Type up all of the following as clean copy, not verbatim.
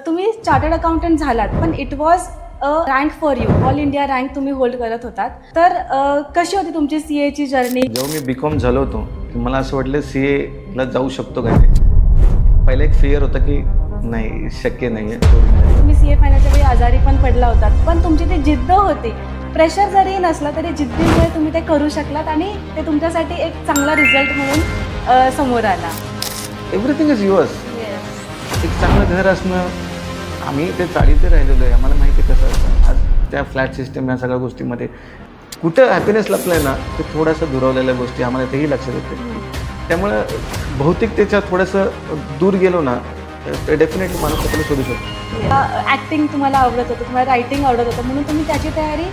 तुम्ही chartered accountant झालात, पण it was rank for you, all India rank तुम्ही होल्ड करत होतात. तर कशी होती तुमची CA ची जर्नी? जेव्हा मी BCom झालो होतो की मला असं वाटलं CA ला जाऊ शकतो का नाही. पहिला एक फिअर होता की नाही, शक्य नाही आहे. तुम्ही CA फायनलच्या वेळी आजारी पण पडला होतात, पण तुमची ती जिद्द होती. प्रेशर जरी नसला तरी जिद्दीमुळे तुम्ही ते करू शकलात आणि ते तुमच्यासाठी एक चांगला रिझल्ट म्हणून समोर आला. Everything is yours. एक चांगलं घर असणं, आम्ही ते चाळीते राहिलेलो आहे, आम्हाला माहिती आहे कसं असतं. आज त्या फ्लॅट सिस्टम या सगळ्या गोष्टीमध्ये कुठं हॅपीनेस लपलं आहे ना, ते थोडंसं दुरावलेल्या गोष्टी आम्हाला तेही लक्षात येते. त्यामुळं बहुतेकतेच्या थोडंसं दूर गेलो ना, डेफिनेटली माणूस आपल्याला शोधू शकतो. ॲक्टिंग तुम्हाला आवडत होतं, तुम्हाला रायटिंग आवडत होतं, म्हणून तुम्ही त्याची तयारी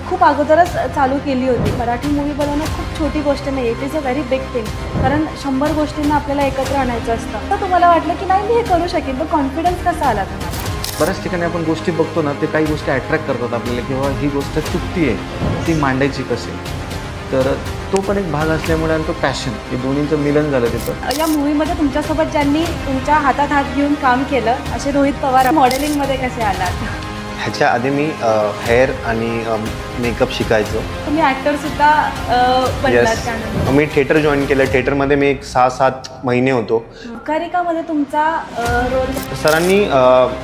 खूप अगोदरच चालू केली होती. मराठी मूवी बनवणं खूप छोटी गोष्ट नाही, it is a very big thing. कारण 100 गोष्टींना आपल्याला एकत्र आणायचं असतं. तर तुम्हाला वाटलं की नाही, मी हे करू शकेन, तो कॉन्फिडन्स कसा आला तुम्हाला? बऱ्याच ठिकाणी आपण गोष्टी बघतो ना, ते काही गोष्टी अट्रॅक्ट करतात आपल्याला, किंवा ही गोष्ट चुकती आहे, ती मांडायची कशी. तर तो पण एक भाग असल्यामुळे आणि तो पॅशन, हे दोन्हीचं मिलन झालं तिथं. या मूवीमध्ये तुमच्यासोबत ज्यांनी तुमच्या हातात हात घेऊन काम केलं, असे रोहित पवार, मॉडेलिंगमध्ये कसे आलात? ह्याच्या आधी मी हेअर आणि मेकअप शिकायचो. तुम्ही ॲक्टरसुद्धा बनलात त्यानंतर. मी थिएटर जॉईन केलं. थिएटरमध्ये मी एक 6-7 महिने होतो. कारिकामध्ये तुमचा रोल? सरांनी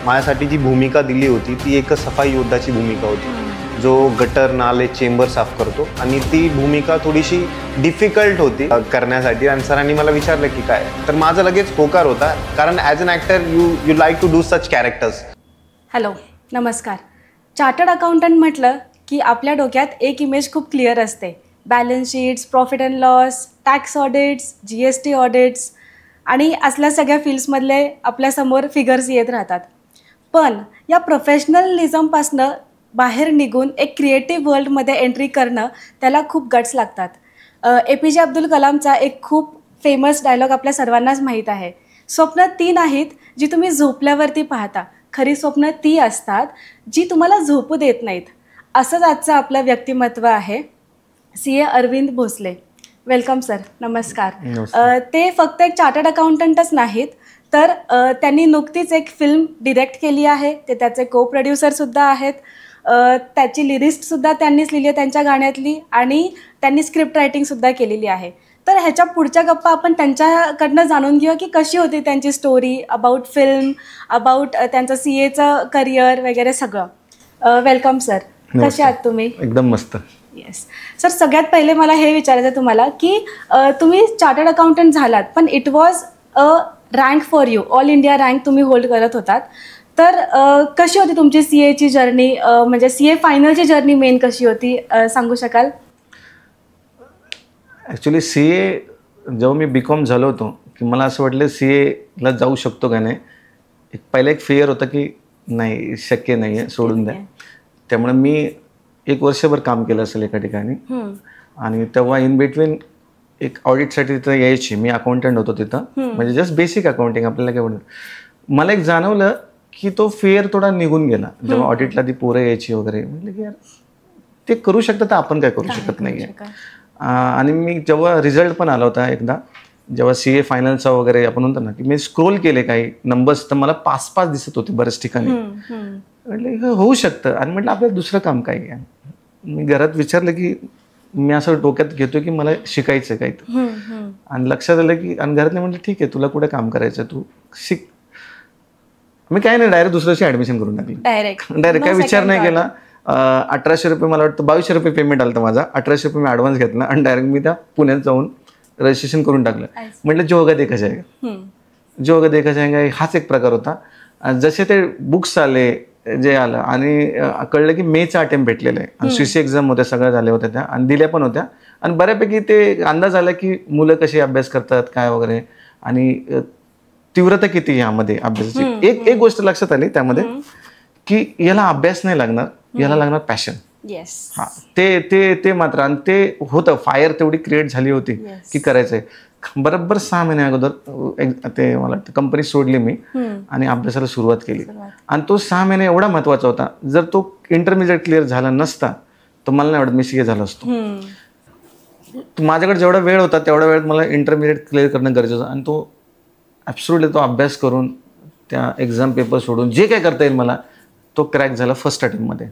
माझ्यासाठी जी भूमिका दिली होती ती एक सफाई योद्धाची भूमिका होती, जो गटर, नाले, चेंबर साफ करतो. आणि ती भूमिका थोडीशी डिफिकल्ट होती करण्यासाठी. आणि सरांनी मला विचारलं की काय, तर माझा लगेच होकार होता, कारण as an actor you like to do such characters. Hello, नमस्कार. चार्टर्ड अकाउंटंट म्हटलं की आपल्या डोक्यात एक इमेज खूप क्लिअर असते. Balance sheets, profit and loss, tax audits, GST audits आणि असल्या सगळ्या फील्ड्समधले आपल्यासमोर फिगर्स येत राहतात. पण या प्रोफेशनलिझमपासनं बाहेर निघून एक क्रिएटिव्ह वर्ल्डमध्ये एंट्री करणं, त्याला खूप गट्स लागतात. APJ अब्दुल कलामचा एक खूप फेमस डायलॉग आपल्या सर्वांनाच माहीत आहे, स्वप्न ती नाहीत जी तुम्ही झोपल्यावरती पाहता, खरी स्वप्न ती असतात जी तुम्हाला झोपू देत नाहीत. असंच आजचं आपलं व्यक्तिमत्व आहे. CA Arvind Bhosale. Welcome sir, नमस्कार. ते फक्त एक चार्टर्ड अकाउंटंटच नाहीत, तर त्यांनी नुकतीच एक फिल्म डिरेक्ट केली आहे. ते त्याचे को प्रोड्युसरसुद्धा आहेत. त्याची लिरिस्टसुद्धा त्यांनीच लिहिली आहे त्यांच्या गाण्यातली, आणि त्यांनी स्क्रिप्ट रायटिंगसुद्धा केलेली आहे. तर ह्याच्या पुढच्या गप्पा आपण त्यांच्याकडनं जाणून घेऊया की कशी होती त्यांची स्टोरी, अबाउट फिल्म, अबाउट त्यांचं CAचं करिअर वगैरे सगळं. वेलकम सर, कसे आहात तुम्ही? एकदम मस्त. येस सर, सगळ्यात पहिले मला हे विचारायचं आहे तुम्हाला की तुम्ही चार्टर्ड अकाउंटंट झालात, पण it was a rank for you, all India rank तुम्ही होल्ड करत होतात. तर कशी होती तुमची CA ची जर्नी, म्हणजे CA फायनलची जर्नी मेन कशी होती, सांगू शकाल? ॲक्च्युली CA जेव्हा मी BCom झालो होतो की मला असं वाटलं CA ला जाऊ शकतो का नाही. पहिला एक फिअर होता की नाही, शक्य नाही आहे, सोडून द्या. त्यामुळे मी 1 वर्षभर काम केलं असेल एका ठिकाणी. आणि तेव्हा इन बिटवीन एक ऑडिटसाठी तिथं यायची, मी अकाउंटंट होतो तिथं, म्हणजे जस्ट बेसिक अकाउंटिंग आपल्याला काय म्हणतात. मला एक जाणवलं की तो फिअर थोडा निघून गेला जेव्हा ऑडिटला ती पोरं यायची वगैरे. म्हटलं की यार ते करू शकतं तर आपण काय करू शकत नाही आहे. आणि मी जेव्हा रिझल्ट पण आला होता एकदा, जेव्हा CA फायनलचा वगैरे आपण म्हणतो ना, की मी स्क्रोल केले काही नंबर्स, तर मला 5-5 दिसत होते बऱ्याच ठिकाणी. म्हटलं होऊ शकतं. आणि म्हटलं आपल्याला दुसरं काम काय आहे. मी घरात विचारलं की मी असं डोक्यात घेतो की मला शिकायचं काय तर. आणि लक्षात आलं की, आणि घरातले म्हटलं ठीक आहे, तुला कुठे काम करायचं, तू शिक. मी काय नाही, डायरेक्ट दुसऱ्या वर्षी ॲडमिशन करून टाकली. डायरेक्ट काय विचार नाही केला. 1800 रुपये, मला वाटतं 2200 रुपये पेमेंट आलं तर माझा. 1800 रुपये मी ॲडव्हान्स घेतला आणि डायरेक्ट मी त्या पुण्यात जाऊन रजिस्ट्रेशन करून टाकलं. म्हटलं जो होगा देखा जाएगा, जो होगा देखा जाएगा, हाच एक प्रकार होता. जसे ते बुक्स आले, जे आलं आणि कळलं की मेचा अटेम्प्ट भेटलेला आहे, आणि CC एक्झाम होत्या, सगळ्या झाल्या होत्या त्या, आणि दिल्या पण होत्या. आणि बऱ्यापैकी ते अंदाज आला की मुलं कशी अभ्यास करतात काय वगैरे, आणि तीव्रता किती यामध्ये अभ्यासाची. एक गोष्ट लक्षात आली त्यामध्ये की याला अभ्यास नाही लागणार, याला लागणार पॅशन. हां, ते मात्र. आणि ते होतं, फायर तेवढी क्रिएट झाली होती की करायचंय. बरोबर 6 महिने अगोदर ते मला वाटतं कंपनी सोडली मी आणि अभ्यासाला सुरुवात केली. आणि तो 6 महिने एवढा महत्त्वाचा होता. जर तो इंटरमिजिएट क्लिअर झाला नसता तर मला नाही वाटत मी CA झालो असतो. माझ्याकडे जेवढा वेळ होता तेवढ्या वेळात मला इंटरमिजिएट क्लिअर करणं गरजेचं, आणि तो ॲब्सोल्युटली तो अभ्यास करून त्या एक्झाम पेपर सोडून जे काय करता येईल मला तो क्रॅक झाला फर्स्ट अटेम्प्टमध्ये.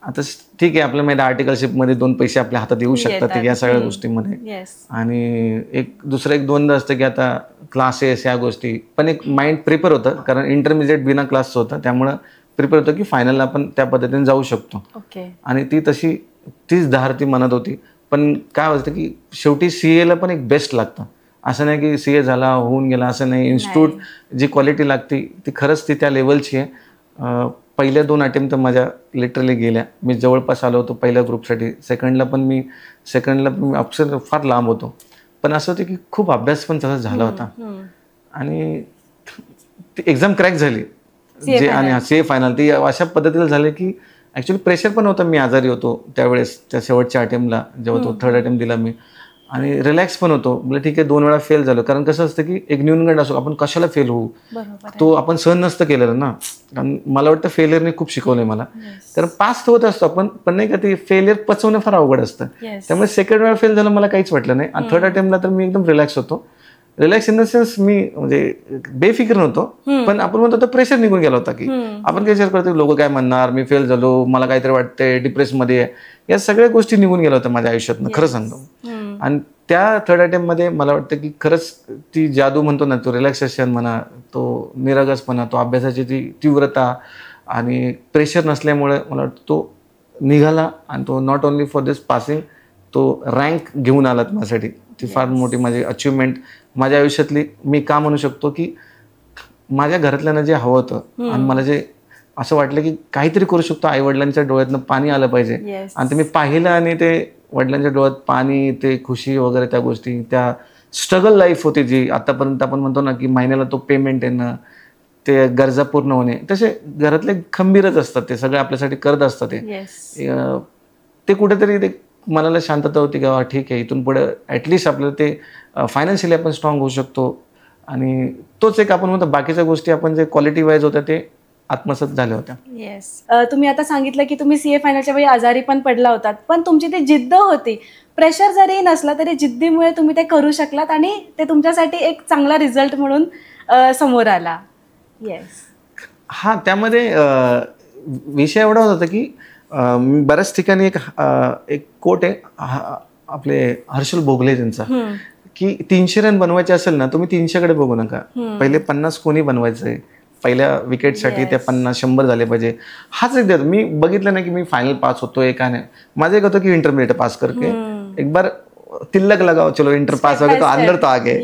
आता ठीक आहे, आपल्या माहिती आर्टिकलशिपमध्ये 2 पैसे आपल्या हातात येऊ शकतात या सगळ्या गोष्टीमध्ये. आणि दुसरं एक दोनदा असतं की आता क्लासेस या गोष्टी, पण एक माइंड प्रिपेअर होतं कारण इंटरमिजिएट बिना क्लासचं होतं, त्यामुळं प्रिपेअर होतं की फायनलला आपण त्या पद्धतीने जाऊ शकतो. आणि तीच धार ती मनात होती. पण काय होतं की शेवटी CA ला पण एक बेस्ट लागतं. असं नाही की CA झाला होऊन गेला असं नाही. इन्स्टिट्यूट जी क्वालिटी लागते ती खरंच ती त्या लेवलची आहे. पहिल्या 2 अटेम्प्ट तर माझ्या लिटरली गेल्या. मी जवळपास आलो होतो पहिल्या ग्रुपसाठी. सेकंडला पण मी अक्षर फार लांब होतो. पण असं होतं की खूप अभ्यास पण तसा झाला होता. आणि ती एक्झाम क्रॅक झाली जे आणि CA फायनल ती अशा पद्धतीने झाली की ॲक्च्युली प्रेशर पण होतं. मी आजारी होतो त्यावेळेस त्या शेवटच्या अटेम्प्टला, जेव्हा तो 3rd अटेम्प्ट दिला मी. आणि रिलॅक्स पण होतो. म्हणजे ठीक आहे 2 वेळा फेल झालो, कारण कसं असतं की एक न्यूनगंड असो, आपण कशाला फेल होऊ, तो आपण सहन नसतं केलेलं ना. कारण मला वाटतं फेलियरने खूप शिकवलंय मला. कारण पास होत असतो आपण, पण नाही का ते फेलियर पचवणं फार अवघड असतं. त्यामुळे सेकंड वेळा फेल झालं मला काहीच वाटलं नाही. आणि 3rd अटेम्प्टला तर मी एकदम रिलॅक्स होतो. रिलॅक्स इन द सेन्स मी म्हणजे बेफिकर नव्हतो, पण आपण म्हणतो तर प्रेशर निघून गेला होता की आपण काय विचार करतो लोक काय म्हणणार, मी फेल झालो, मला काहीतरी वाटतंय, डिप्रेसमध्ये आहे, या सगळ्या गोष्टी निघून गेल्या होत्या माझ्या आयुष्यातनं, खरं सांगतो. आणि त्या 3rd अटेम्प्टमध्ये मला वाटतं की खरंच ती जादू म्हणतो ना, तो रिलॅक्सेशन म्हणा, तो निरागसपणा, तो अभ्यासाची ती तीव्रता आणि प्रेशर नसल्यामुळे मला वाटतं तो निघाला. आणि तो not only for this passing, तो रँक घेऊन आलात माझ्यासाठी. ती फार मोठी माझी अचिव्हमेंट माझ्या आयुष्यातली. मी का म्हणू शकतो की माझ्या घरातल्यांना जे हवं होतं आणि मला जे असं वाटलं की काहीतरी करू शकतो, आईवडिलांच्या डोळ्यातनं पाणी आलं पाहिजे, आणि ते मी पाहिलं. आणि ते वडिलांच्या डोळ्यात पाणी, ते खुशी वगैरे, त्या गोष्टी, त्या स्ट्रगल लाईफ होती जी आतापर्यंत आपण म्हणतो ना की महिन्याला तो पेमेंट येणं, ते गरजा पूर्ण होणे, तसे घरातले खंबीरच असतात, ते सगळे आपल्यासाठी करत असतात. ते कुठेतरी ते मनाला शांतता होती का ठीक आहे, इथून पुढे ॲटलिस्ट आपल्याला ते फायनान्शियली आपण स्ट्रॉंग होऊ शकतो. आणि तोच एक आपण म्हणतो बाकीच्या गोष्टी आपण जे क्वालिटी वाईज होत्या ते आत्मसात झाल्या होत्या. तुम्ही आता सांगितलं की तुम्ही CA फायनलच्या वेळी आजारी पण पडला होतात, पण तुमची ती जिद्द होती. प्रेशर जरी नसला तरी जिद्दीमुळे तुम्ही ते करू शकलात आणि ते तुमच्यासाठी एक चांगला रिझल्ट म्हणून समोर आला. हा, त्यामध्ये विषय एवढा होता की बऱ्याच ठिकाणी एक कोट आहे आपले हर्षल भोगले त्यांचा, की 300 रन बनवायचे असेल ना, तुम्ही 300कडे बघू नका, पहिले 50 कोणी बनवायचंय, पहिल्या विकेटसाठी त्या 50-100 झाले पाहिजे. हाच एक देतो. मी बघितलं नाही की मी फायनल पास होतोय का नाही. माझं एक होतं की इंटरमिडिएट पास करके एक बार तिल्लक लगाओ, चलो इंटर पास वगैरे तो अंदर तो आगे,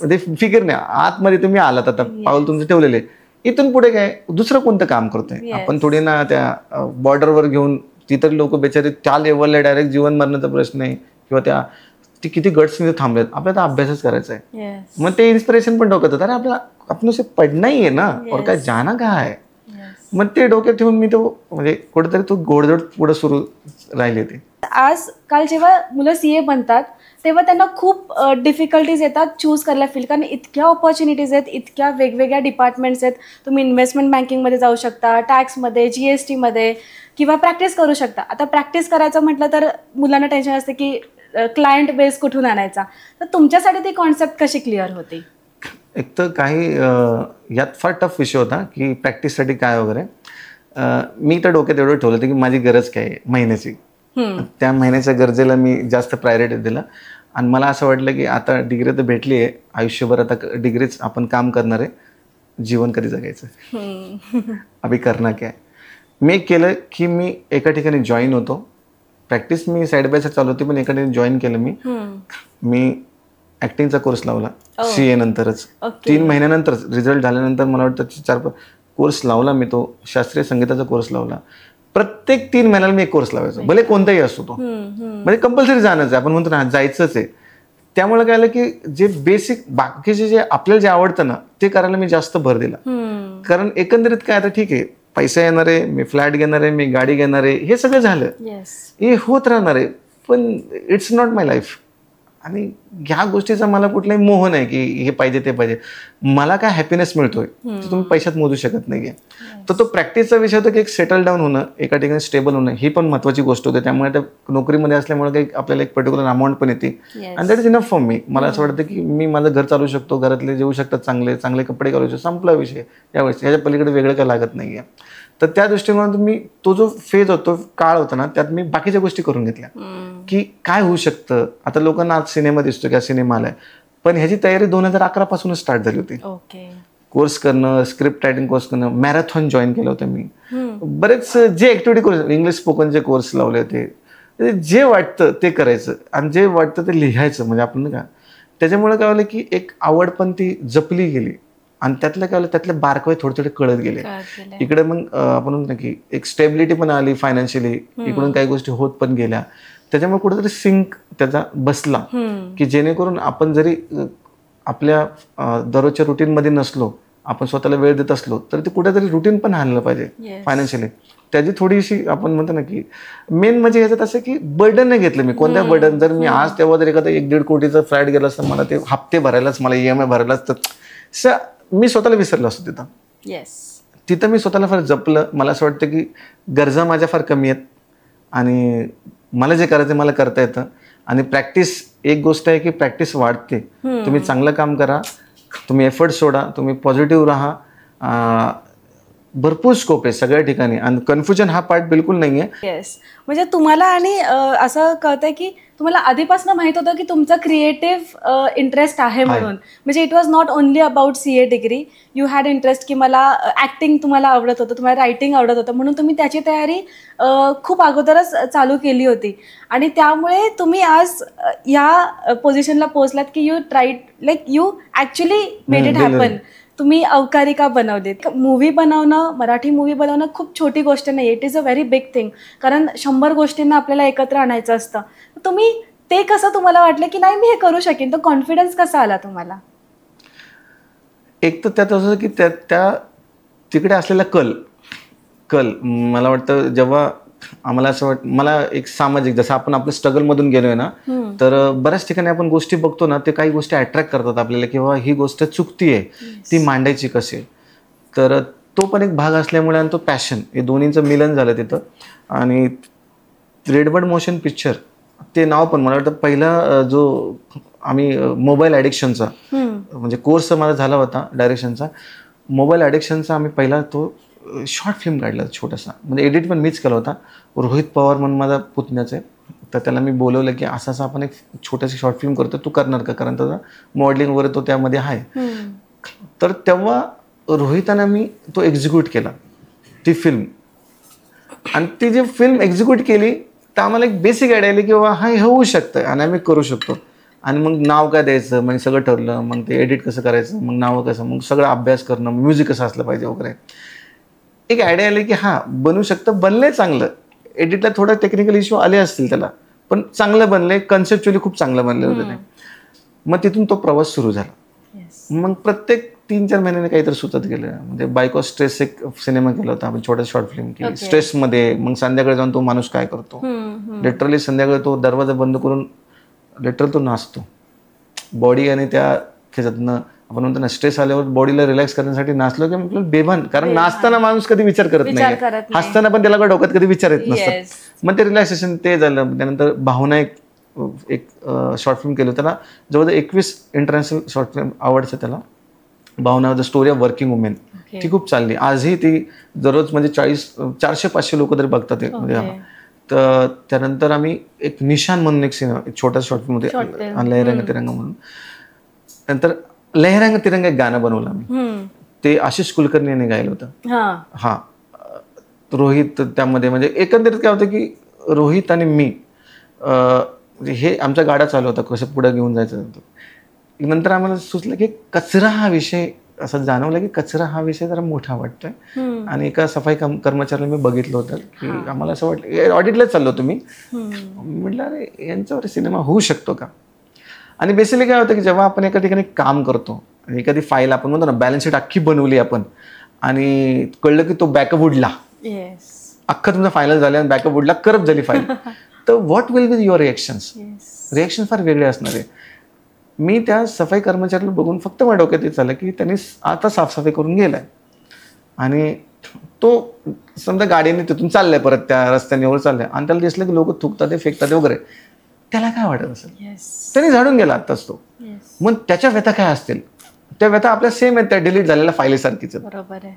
ते फिकर नाही. आतमध्ये तुम्ही आलात, आता पाऊल तुमचे ठेवलेले, इथून पुढे काय दुसरं कोणतं काम करतोय आपण. थोडी ना त्या बॉर्डरवर घेऊन तिथं लोक बेचारे त्या लेवलला डायरेक्ट जीवन मरण्याचा प्रश्न नाही, किंवा त्या किती गट्स थांबलेत, आपल्याला आभ्यासच करायचा आहे. मग ते इन्स्पिरेशन पण डोक्यात होतं, अरे आपल्याला आपण असे पडणं आहे ना, और काय जाणं काय आहे. मग ते डोक्यात ठेवून मी तो म्हणजे कुठेतरी तो घोडदौड पुढे सुरू राहिली होती. आजकाल जेव्हा मुलं CA बनतात तेव्हा त्यांना खूप डिफिकल्टीज येतात चूज करायला फील्ड, कारण इतक्या ऑपॉर्च्युनिटीज आहेत, इतक्या वेगवेगळ्या डिपार्टमेंट्स आहेत. तुम्ही इन्व्हेस्टमेंट बँकिंगमध्ये जाऊ शकता, टॅक्समध्ये, GSTमध्ये, किंवा प्रॅक्टिस करू शकता. आता प्रॅक्टिस करायचं म्हटलं तर मुलांना टेन्शन असते की क्लायंट बेस कुठून आणायचा. तर तुमच्यासाठी ती कॉन्सेप्ट कशी क्लिअर होती? एक तर काही यात फार टफ विषय होता की प्रॅक्टिससाठी काय वगैरे. मी तर डोक्यात एवढं ठेवलं होतं की माझी गरज काय आहे महिन्याची, त्या महिन्याच्या गरजेला मी जास्त प्रायोरिटी दिला. आणि मला असं वाटलं की आता डिग्री तर भेटली आहे, आयुष्यभर आता डिग्रीच आपण काम करणार आहे, जीवन कधी जगायचं अभि करना क्या. मी केलं की मी एका ठिकाणी जॉईन होतो. Practice me side by side चालू होती, पण एका ठिकाणी जॉईन केलं मी ॲक्टिंगचा कोर्स लावला CA नंतरच. 3 महिन्यानंतरच रिझल्ट झाल्यानंतर मला वाटतं 4 कोर्स लावला मी. तो शास्त्रीय संगीताचा कोर्स लावला. प्रत्येक 3 महिन्याला मी एक कोर्स लावायचो, भले कोणताही असतो तो, म्हणजे कंपल्सरी जाणंच आहे, आपण म्हणतो ना जायचंच आहे. त्यामुळे काय आलं की जे बेसिक बाकीचे जे आपल्याला जे आवडतं ना ते करायला मी जास्त भर दिला. कारण एकंदरीत काय, आता ठीक आहे पैसा येणार आहे, मी फ्लॅट घेणार आहे, मी गाडी घेणार आहे, हे सगळं झालं, हे होत राहणार आहे, पण इट्स नॉट माय लाईफ. आणि ह्या गोष्टीचा मला कुठलाही मोह नाही की हे पाहिजे ते पाहिजे. मला काय हॅपीनेस मिळतोय ते तुम्ही पैशात मोजू शकत नाहीये. तर तो प्रॅक्टिसचा विषय होता की एक सेटल डाऊन होणं, एका ठिकाणी स्टेबल होणं, ही पण महत्वाची गोष्ट होती. त्यामुळे त्या नोकरीमध्ये असल्यामुळे काही आपल्याला एक पर्टिक्युलर अमाऊंट पण येते आणि that is enough for me. मला असं वाटतं की मी माझं घर चालू शकतो, घरातले जेवू शकतात, चांगले चांगले कपडे घालू शकतो, संपला विषय. यावेळेस ह्याच्या पलीकडे वेगळं काय लागत नाहीये. तर त्या दृष्टीने मी तो जो फेज होतो, काळ होता ना, त्यात मी बाकीच्या गोष्टी करून घेतल्या की काय होऊ शकतं. आता लोकांना आज सिनेमा दिसतो की सिनेमा आलाय, पण ह्याची तयारी 2011 पासूनच स्टार्ट झाली होती. कोर्स करणं, स्क्रिप्ट रायटिंग कोर्स करणं, मॅरेथॉन जॉईन केलं होतं मी, बरेच जे ऍक्टिव्हिटी कोर्स, इंग्लिश स्पोकनचे कोर्स लावले होते. जे वाटतं ते करायचं आणि जे वाटतं ते लिहायचं. म्हणजे आपण का त्याच्यामुळे काय झालं की एक आवड पण ती जपली गेली आणि त्यातलं काय झालं, त्यातले बारकावे थोडे थोडे कळत गेले. इकडे मग आपण म्हणतो की एक स्टेबिलिटी पण आली फायनान्शियली, इकडून काही गोष्टी होत पण गेल्या. त्याच्यामुळे कुठेतरी सिंक त्याचा बसला की जेणेकरून आपण जरी आपल्या दररोजच्या रुटीनमध्ये नसलो, आपण स्वतःला वेळ देत असलो, तर ते कुठेतरी रुटीन पण आणलं पाहिजे फायनान्शियली. त्याची थोडीशी आपण म्हणतो ना की मेन म्हणजे ह्याच्यात असं की बर्डन नाही घेतलं मी. कोणत्या बर्डन, जर मी आज तेव्हा जर एखादा 1-1.5 कोटीचा फ्लॅट गेला असता, मला ते हप्ते भरायलाच, मला EMI भरायलाच, तर मी स्वतःला विसरलो असतो तिथं. तिथं मी स्वतःला फार जपलं. मला असं वाटतं की गरजा माझ्या फार कमी आहेत आणि मला जे करायचं मला करता येतं. आणि प्रॅक्टिस एक गोष्ट आहे की प्रॅक्टिस वाढते. तुम्ही चांगलं काम करा, तुम्ही एफर्ट सोडा, तुम्ही पॉझिटिव्ह राहा, भरपूर स्कोप आहे सगळ्या ठिकाणी आणि कन्फ्युजन हा पार्ट बिलकुल नाही आहे. येस, म्हणजे तुम्हाला आणि असं कळतंय की तुम्हाला आधीपासून माहित होतं की तुमचा क्रिएटिव्ह इंटरेस्ट आहे म्हणून. म्हणजे it was not only about CA degree, you had interest की मला ऍक्टिंग तुम्हाला आवडत होतं, तुम्हाला रायटिंग आवडत होतं, म्हणून तुम्ही त्याची तयारी खूप अगोदरच चालू केली होती. आणि त्यामुळे तुम्ही आज या पोझिशनला पोहोचलात की you tried, like you actually made it happen. तुम्ही अवकारिका बनवलीत. मूव्ही बनवणं, मराठी मूव्ही बनवणं खूप छोटी गोष्ट नाही, it is a very big thing. कारण 100 गोष्टींना आपल्याला एकत्र आणायचं असतं. तुम्ही ते कसं तुम्हाला वाटलं की नाही मी हे करू शकेन, तो कॉन्फिडन्स कसा आला तुम्हाला? एक तर त्यात असं की त्या तिकडे असलेला कल मला वाटतं, जेव्हा आम्हाला असं मला एक सामाजिक, जसं आपण आपल्या स्ट्रगलमधून गेलोय ना, तर बऱ्याच ठिकाणी आपण गोष्टी बघतो ना, ते काही गोष्टी अट्रॅक्ट करतात आपल्याला, किंवा ही गोष्ट चुकतीये, ती मांडायची कशी. तर तो पण एक भाग असल्यामुळे आणि तो पॅशन, हे दोन्हींचं मिलन झालं तिथं. आणि रेडबर्ड मोशन पिक्चर, ते नाव पण मला वाटतं पहिला जो आम्ही मोबाईल ॲडिक्शनचा म्हणजे कोर्स माझा झाला होता डायरेक्शनचा, मोबाईल ॲडिक्शनचा आम्ही पहिला तो शॉर्ट फिल्म काढला छोटासा, म्हणजे एडिट पण मीच केला होता. रोहित पवार म्हणून माझा पुतण्याचं आहे, तर त्याला मी बोलवलं की असं असं आपण एक छोटंसं शॉर्ट फिल्म करतो, तू करणार का, कारण त्याचा मॉडेलिंग वगैरे तो त्यामध्ये आहे. तर तेव्हा रोहितानं मी तो एक्झिक्यूट केला ती फिल्म, आणि ती जी फिल्म एक्झिक्यूट केली तर आम्हाला एक बेसिक आयडिया आली की बाबा हा हे होऊ शकतं आणि आम्ही करू शकतो. आणि मग नाव काय द्यायचं, मग सगळं ठरलं, मग ते एडिट कसं करायचं, मग नाव कसं, मग सगळं अभ्यास करणं, म्युझिक कसं असलं पाहिजे वगैरे. एक आयडिया आली की हां बनू शकतं, बनलंय चांगलं. एडिटला थोडा टेक्निकल इश्यू आले असतील त्याला, पण चांगलं बनलंय, कन्सेप्च्युअली खूप चांगलं बनलं होतं ते. मग तिथून तो प्रवास सुरू झाला. मग प्रत्येक 3-4 महिन्याने काहीतरी सुचत गेलं. म्हणजे बायको स्ट्रेस एक सिनेमा केला होता आपण, छोटा शॉर्ट फिल्म की स्ट्रेसमध्ये मग संध्याकाळी जाऊन तो माणूस काय करतो, लिटरली संध्याकाळी तो दरवाजा बंद करून लिटरल तो नाचतो. बॉडी आणि त्या ह्याच्यातनं आपण म्हणतो ना, स्ट्रेस आल्यावर बॉडीला रिलॅक्स करण्यासाठी नाचलो की आपल्याला बेभान, कारण नाचताना माणूस कधी विचार करत नाही, हसताना पण त्याला डोक्यात कधी विचार येत नसतात. मग ते रिलॅक्सेशन ते झालं. त्यानंतर भावना एक शॉर्ट फिल्म केलं, त्याला जवळजवळ 21 इंटरनॅशनल शॉर्ट फिल्म आवडतं त्याला. Bhavna the story of working women, ती खूप चालली आजही. ती दररोज म्हणजे 400-500 लोक तरी बघतात ते. म्हणजे तर त्यानंतर आम्ही एक निशान म्हणून एक सिनेमा, एक छोटा शॉर्ट फिल्म होते, लहरंग तिरंगा म्हणून. नंतर लहरंग तिरंगा एक गाणं बनवलं आम्ही, ते आशिष कुलकर्णी यांनी गायलं होतं. हा रोहित त्यामध्ये, म्हणजे एकंदरीत काय होतं की रोहित आणि मी हे आमच्या गाड्या चालू होता कसं पुढे घेऊन जायचं. नंतर आम्हाला सुचलं की कचरा हा विषय, असं जाणवलं की कचरा हा विषय जरा मोठा वाटतोय. आणि एका सफाई कर्मचाऱ्याला मी बघितलं होतं की आम्हाला असं वाटलं, ऑडिटलाच चाललो तुम्ही, म्हटलं अरे यांच्यावर सिनेमा होऊ शकतो का. आणि बेसिकली काय होतं की जेव्हा आपण एका ठिकाणी काम करतो, एखादी फाईल आपण म्हणतो ना बॅलन्स शीट अख्खी बनवली आपण, आणि कळलं की तो बॅकअप उडला, अख्खा तुमचा फायनल झाला आणि बॅकअप उडला, करप्ट झाली फाईल, तर what will be your reactions. Reaction फार वेगळे असणार आहे. मी त्या सफाई कर्मचाऱ्याला बघून फक्त माझ्या डोक्यात हे चाललं की त्यांनी आता साफसफाई करून गेलाय आणि तो समजा गाडीने तिथून चाललाय परत त्या रस्त्याने वर चाललाय आणि त्याला दिसलं की लोक थुकतात ते फेकतात वगैरे, त्याला काय वाटत असेल? त्यांनी झाडून गेला आत्ताच तो. मग त्याच्या व्यथा काय असतील? त्या व्यथा आपल्या सेम आहेत त्या डिलीट झालेल्या फाईलीसारखीच. बरोबर आहे.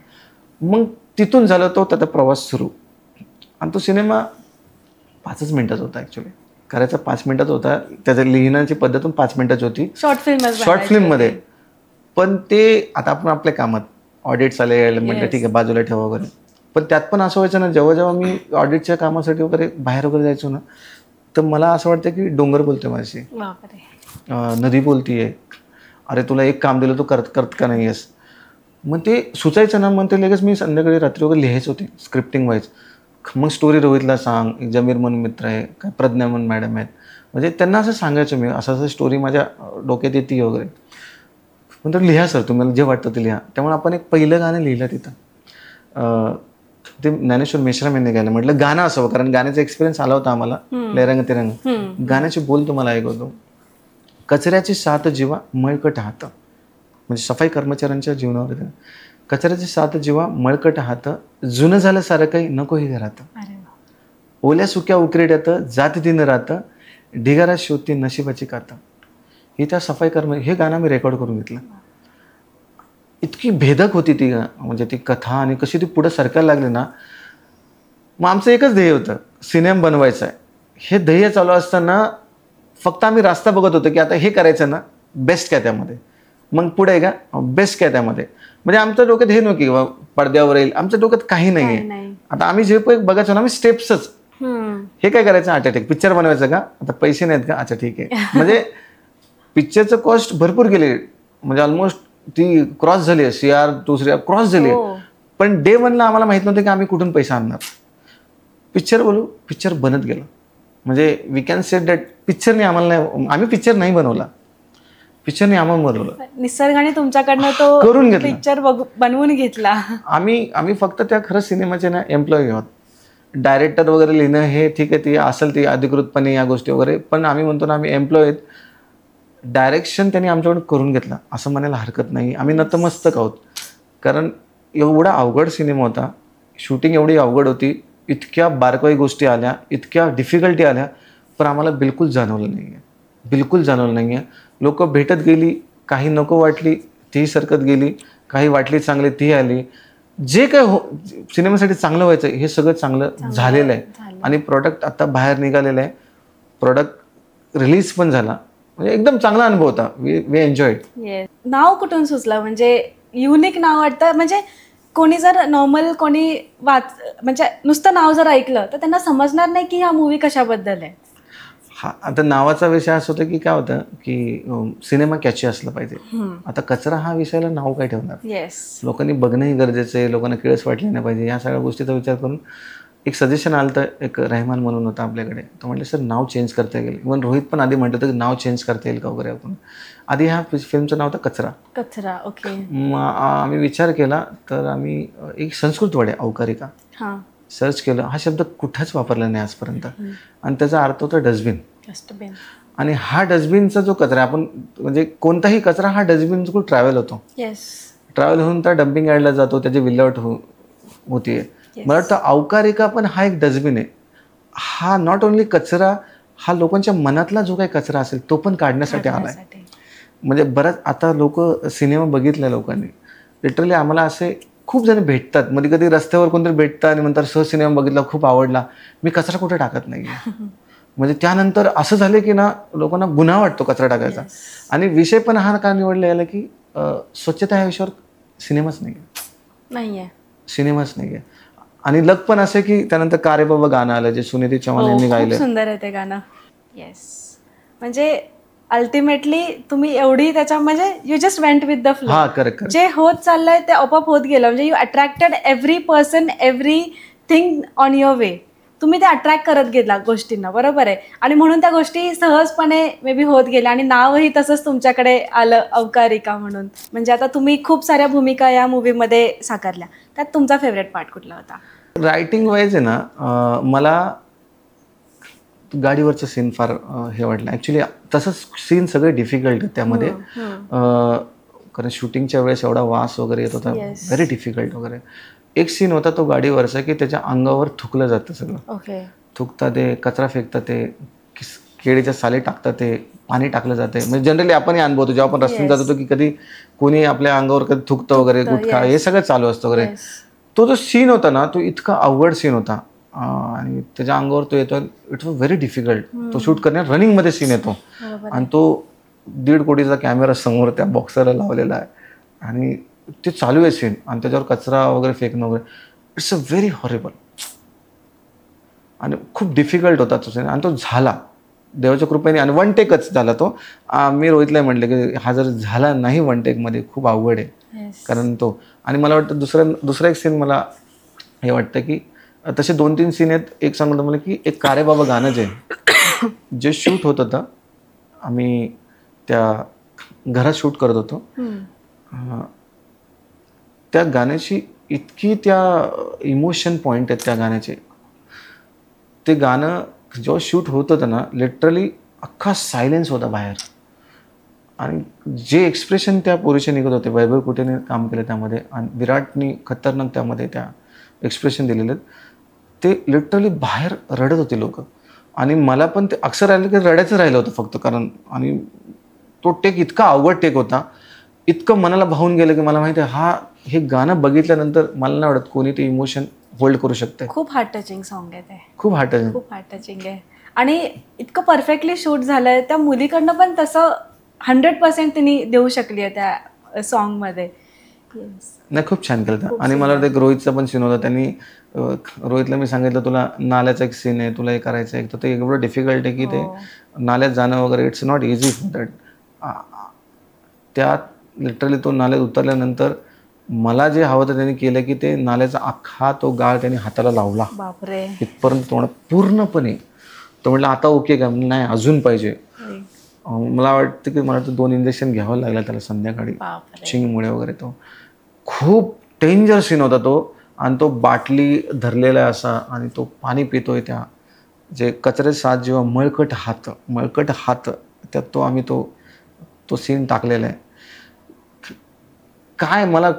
मग तिथून झालं तो त्याचा प्रवास सुरू आणि तो सिनेमा 5 मिनिटाचा होता. ॲक्च्युली करायचा 5 मिनिटाचा होता. त्याच्या लिहिण्याची पद्धत पण 5 मिनिटाची होती शॉर्ट फिल्ममध्ये. पण ते आता आपण आपल्या कामात ऑडिट्स आले म्हटलं ठीक आहे बाजूला ठेवा वगैरे, पण त्यात पण असं व्हायचं ना, जेव्हा जेव्हा मी ऑडिटच्या कामासाठी वगैरे बाहेर वगैरे जायचो ना, तर मला असं वाटतं की डोंगर बोलतोय माझी, नदी बोलतीये, अरे तुला एक काम दिलं तू करत का नाही आहेस. मग ते सुचायचं ना, मग ते लगेच मी संध्याकाळी रात्री वगैरे लिहायच होते स्क्रिप्टिंग वाईज. मग स्टोरी रोहितला सांग, एक जमीर म्हणून मित्र आहे, काय प्रज्ञा म्हणून मॅडम आहेत, म्हणजे त्यांना असं सांगायचं मी असं असं स्टोरी माझ्या डोक्यात येते वगैरे. पण लिहा सर तुम्हाला जे वाटतं ते लिहा. त्यामुळे आपण एक पहिलं गाणं लिहिलं तिथं, ते ज्ञानेश्वर मेश्राम यांनी गायलं. म्हटलं गाणं असावं कारण गाण्याचा एक्सपिरियन्स आला होता आम्हाला. लेरंग तिरंग गाण्याचे बोल तुम्हाला ऐकवतो. कचऱ्याची सात जीवा मळकट हात, म्हणजे सफाई कर्मचाऱ्यांच्या जीवनावर. कचऱ्याची सात जीवा मळकट हात, जुनं झालं सारं काही नको ही घरात, ओल्या सुक्या उकरेड्यात जात दिन रात, ढिगारा शोधती नशिबाची कात. ही त्या सफाई हे गाणं मी रेकॉर्ड करून घेतलं. इतकी भेदक होती ती म्हणजे ती कथा आणि कशी ती पुढे सरकायला लागली ना. मग आमचं एकच ध्येय होतं, सिनेमा बनवायचा आहे. हे ध्येय चालू असताना फक्त आम्ही रास्ता बघत होतो की आता हे करायचं ना, बेस्ट काय त्यामध्ये, मग पुढे का बेस्ट काय त्यामध्ये. म्हणजे आमच्या डोक्यात हे नव्हतं की पडद्यावर येईल, आमच्या डोक्यात काही नाही आहे. आता आम्ही जे बघायचो ना, आम्ही स्टेप्सच, हे काय करायचं, अच्छा ठीक पिक्चर बनवायचं का, आता पैसे नाहीत का, अच्छा ठीक आहे. म्हणजे पिक्चरचं कॉस्ट भरपूर गेले, म्हणजे ऑलमोस्ट ती क्रॉस झाली आहे, CR 2 CR क्रॉस झाली आहे. पण डे 1ला आम्हाला माहित नव्हतं की आम्ही कुठून पैसा आणणार. पिक्चर बनत गेलं. म्हणजे वी कॅन से दॅट पिक्चरने आम्हाला नाही, आम्ही पिक्चर नाही बनवला, पिक्चरने आम्हाला बनवलं. निसर्गाने तुमच्याकडनं तो करून घेतला, पिक्चर बनवून घेतला. आम्ही फक्त त्या खरं सिनेमाचे ना एम्प्लॉई आहोत. डायरेक्टर वगैरे लिहिणं हे ठीक आहे, ती असेल ती अधिकृतपणे या गोष्टी वगैरे, पण आम्ही म्हणतो ना आम्ही एम्प्लॉई आहेत. डायरेक्शन त्यांनी आमच्याकडून करून घेतलं असं म्हणायला हरकत नाही. आम्ही नतमस्तक आहोत, कारण एवढा अवघड सिनेमा होता, शूटिंग एवढी अवघड होती, इतक्या बारकाई गोष्टी आल्या, इतक्या डिफिकल्टी आल्या, पण आम्हाला बिलकुल जाणवलं नाही आहे, बिलकुल जाणवलं नाही आहे. लोक भेटत गेली, काही नको वाटली ती सरकत गेली, काही वाटली चांगली ती आली. जे काय सिनेमासाठी चांगलं व्हायचं हे सगळं चांगलं झालेलं आहे आणि प्रॉडक्ट आता बाहेर निघालेलं आहे. प्रॉडक्ट रिलीज पण झाला, म्हणजे एकदम चांगला अनुभव होता. We enjoyed. नाव कुठून सुचलं, म्हणजे युनिक नाव वाटतं. म्हणजे कोणी जर नॉर्मल कोणी म्हणजे नुसतं नाव जर ऐकलं तर त्यांना समजणार नाही की हा मूवी कशाबद्दल आहे. हा आता नावाचा विषय असं होता की काय होतं की सिनेमा कॅची असलं पाहिजे. आता कचरा हा विषयाला नाव काय ठेवणार, लोकांनी बघणंही गरजेचं आहे, लोकांना किळस वाटली नाही पाहिजे. या सगळ्या गोष्टीचा विचार करून एक सजेशन आलं तर, एक रहमान म्हणून होता आपल्याकडे, तो म्हटलं सर नाव चेंज करता येईल. इव्हन रोहित पण आधी म्हणत होतं की नाव चेंज करता येईल का वगैरे. आपण आधी ह्या फिल्मचं नाव होतं कचरा. ओके. मग आम्ही विचार केला तर आम्ही एक संस्कृत वड आहे अवकारिका सर्च केलं. हा शब्द कुठंच वापरला नाही आजपर्यंत आणि त्याचा अर्थ होता डस्टबिन. आणि हा डस्टबिनचा जो कचरा आपण म्हणजे कोणताही कचरा हा डस्टबिन ट्रॅव्हल होतो, ट्रॅव्हल होऊन त्या डम्पिंग यार्डला जातो, त्याची विल्हेवाट होतीये. मला वाटतं अवकारिका पण हा एक डस्टबिन आहे. हा नॉट ओन्ली कचरा, हा लोकांच्या मनातला जो काही कचरा असेल तो पण काढण्यासाठी आलाय. म्हणजे बऱ्याच आता लोक सिनेमा बघितल्या लोकांनी लिटरली आम्हाला असे खूप जण भेटतात, मध्ये कधी रस्त्यावर कोणतरी भेटतात आणि म्हणतात सर सिनेमा बघितला खूप आवडला, मी कचरा कुठे टाकत नाही. म्हणजे त्यानंतर असं झालं की ना लोकांना गुन्हा वाटतो कचरा टाकायचा. आणि विषय पण हा का निवडला गेला की स्वच्छता या विषयावर सिनेमाच नाहीये. आणि लग पण असे की त्यानंतर कारे बाबा गाणं आलं जे सुनिधी चव्हाण यांनी गायलं. सुंदर आहे ते गाणं. म्हणजे अल्टिमेटली तुम्ही एवढी त्याच्या म्हणजे you just went with the flow. Correct. जे होत चाललंय ते आपोआप होत गेलं. म्हणजे you attracted every person, everything on your way. तुम्ही ते अट्रॅक्ट करत गेला गोष्टींना, बरोबर आहे. आणि म्हणून त्या गोष्टी सहजपणे मे बी होत गेल्या आणि नावही तसंच तुमच्याकडे आलं अवकारिका म्हणून. म्हणजे आता तुम्ही खूप साऱ्या भूमिका या मूवीमध्ये साकारल्या, त्यात तुमचा फेवरेट पार्ट कुठला होता? रायटिंग वाईज आहे ना, मला गाडीवरचं सीन फार हे वाटलं ॲक्च्युली. तसंच सीन सगळे डिफिकल्ट त्यामध्ये, कारण शूटिंगच्या वेळेस एवढा वास वगैरे येत होता, व्हेरी डिफिकल्ट वगैरे. एक सीन होता तो गाडीवरचा की त्याच्या अंगावर थुकलं जातं सगळं, थुकतात ते, कचरा फेकतात ते, केळीच्या साली टाकतात ते, पाणी टाकलं जाते. म्हणजे जनरली आपणही अनुभवतो जेव्हा आपण रस्त्याने जात होतो की कधी कोणी आपल्या अंगावर कधी थुकतं वगैरे, गुटखा हे सगळं चालू असतं वगैरे. तो जो सीन होता ना तो इतका अवघड सीन होता आणि त्याच्या अंगावर तो येतो. इट वॉज व्हेरी डिफिकल्ट तो शूट करण्यात. रनिंगमध्ये सीन येतो आणि तो 1.5 कोटीचा कॅमेरा समोर त्या बॉक्सरला लावलेला आहे आणि ते चालू आहे सीन आणि त्याच्यावर कचरा वगैरे फेकणं वगैरे. इट्स अ व्हेरी हॉरेबल आणि खूप डिफिकल्ट होता तो सीन आणि तो झाला देवाच्या कृपेने आणि 1 टेकच झाला तो. मी रोहितला म्हटलं की हा जर झाला नाही 1 टेकमध्ये खूप अवघड आहे कारण तो. आणि मला वाटतं दुसरा एक सीन मला हे वाटतं की तसे 2-3 सीन आहेत. एक सांगतो मला की एक कारे बाबा गाणं जे शूट होत होतं, आम्ही त्या घरात शूट करत होतो, त्या गाण्याची इतकी त्या इमोशन पॉईंट आहेत त्या गाण्याचे. ते गाणं जेव्हा शूट होत होतं ना लिटरली अख्खा सायलेन्स होता बाहेर आणि जे एक्सप्रेशन त्या पोरीचे निघत होते, वैभव कुठेने काम केलं त्यामध्ये आणि विराटनी खतरनाक त्यामध्ये त्या एक्सप्रेशन दिलेले आहेत, ते लिटरली बाहेर रडत होते लोक. आणि मला पण ते अक्षर राहिलं की रडायचं राहिलं होतं फक्त कारण. आणि तो टेक इतका अवघड टेक होता, इतकं मनाला भावून गेलं की मला माहिती आहे हे गाणं बघितल्यानंतर मला नाही वाटत कोणी ते इमोशन होल्ड करू शकते. खूप हार्ट टचिंग सॉन्ग आहे ते, खूप हार्ट टचिंग आहे आणि इतकं परफेक्टली शूट झालंय. त्या मुलीकडनं पण तसं 100% तिने देऊ शकली आहे त्या सॉन्गमध्ये. नाही खूप छान केलं आणि मला वाटतं एक रोहितचा पण सीन होता. त्यांनी रोहितला मी सांगितलं तुला नाल्याचा एक सीन आहे, तुला हे करायचं आहे. तर ते एवढं डिफिकल्ट आहे की ते नाल्यात जाणं वगैरे it's not easy for that. त्यात लिटरली तो नाल्यात उतरल्यानंतर मला जे हवं होतं त्यांनी केलं की ते नाल्याचा अख्खा तो गाळ त्यांनी हाताला लावला. बापरे, इथपर्यंत तोंड पूर्णपणे. तो म्हटलं आता ओके का, नाही अजून पाहिजे. मला वाटतं की मला 2 इंजेक्शन घ्यावं लागलं त्याला संध्याकाळी चिंगमुळे वगैरे. तो खूप डेंजर सीन होता तो. आणि तो बाटली धरलेला आहे असा आणि तो पाणी पितोय त्या जे कचरे साथ जेव्हा मळकट हात त्यात तो आम्ही तो सीन टाकलेला आहे. काय मला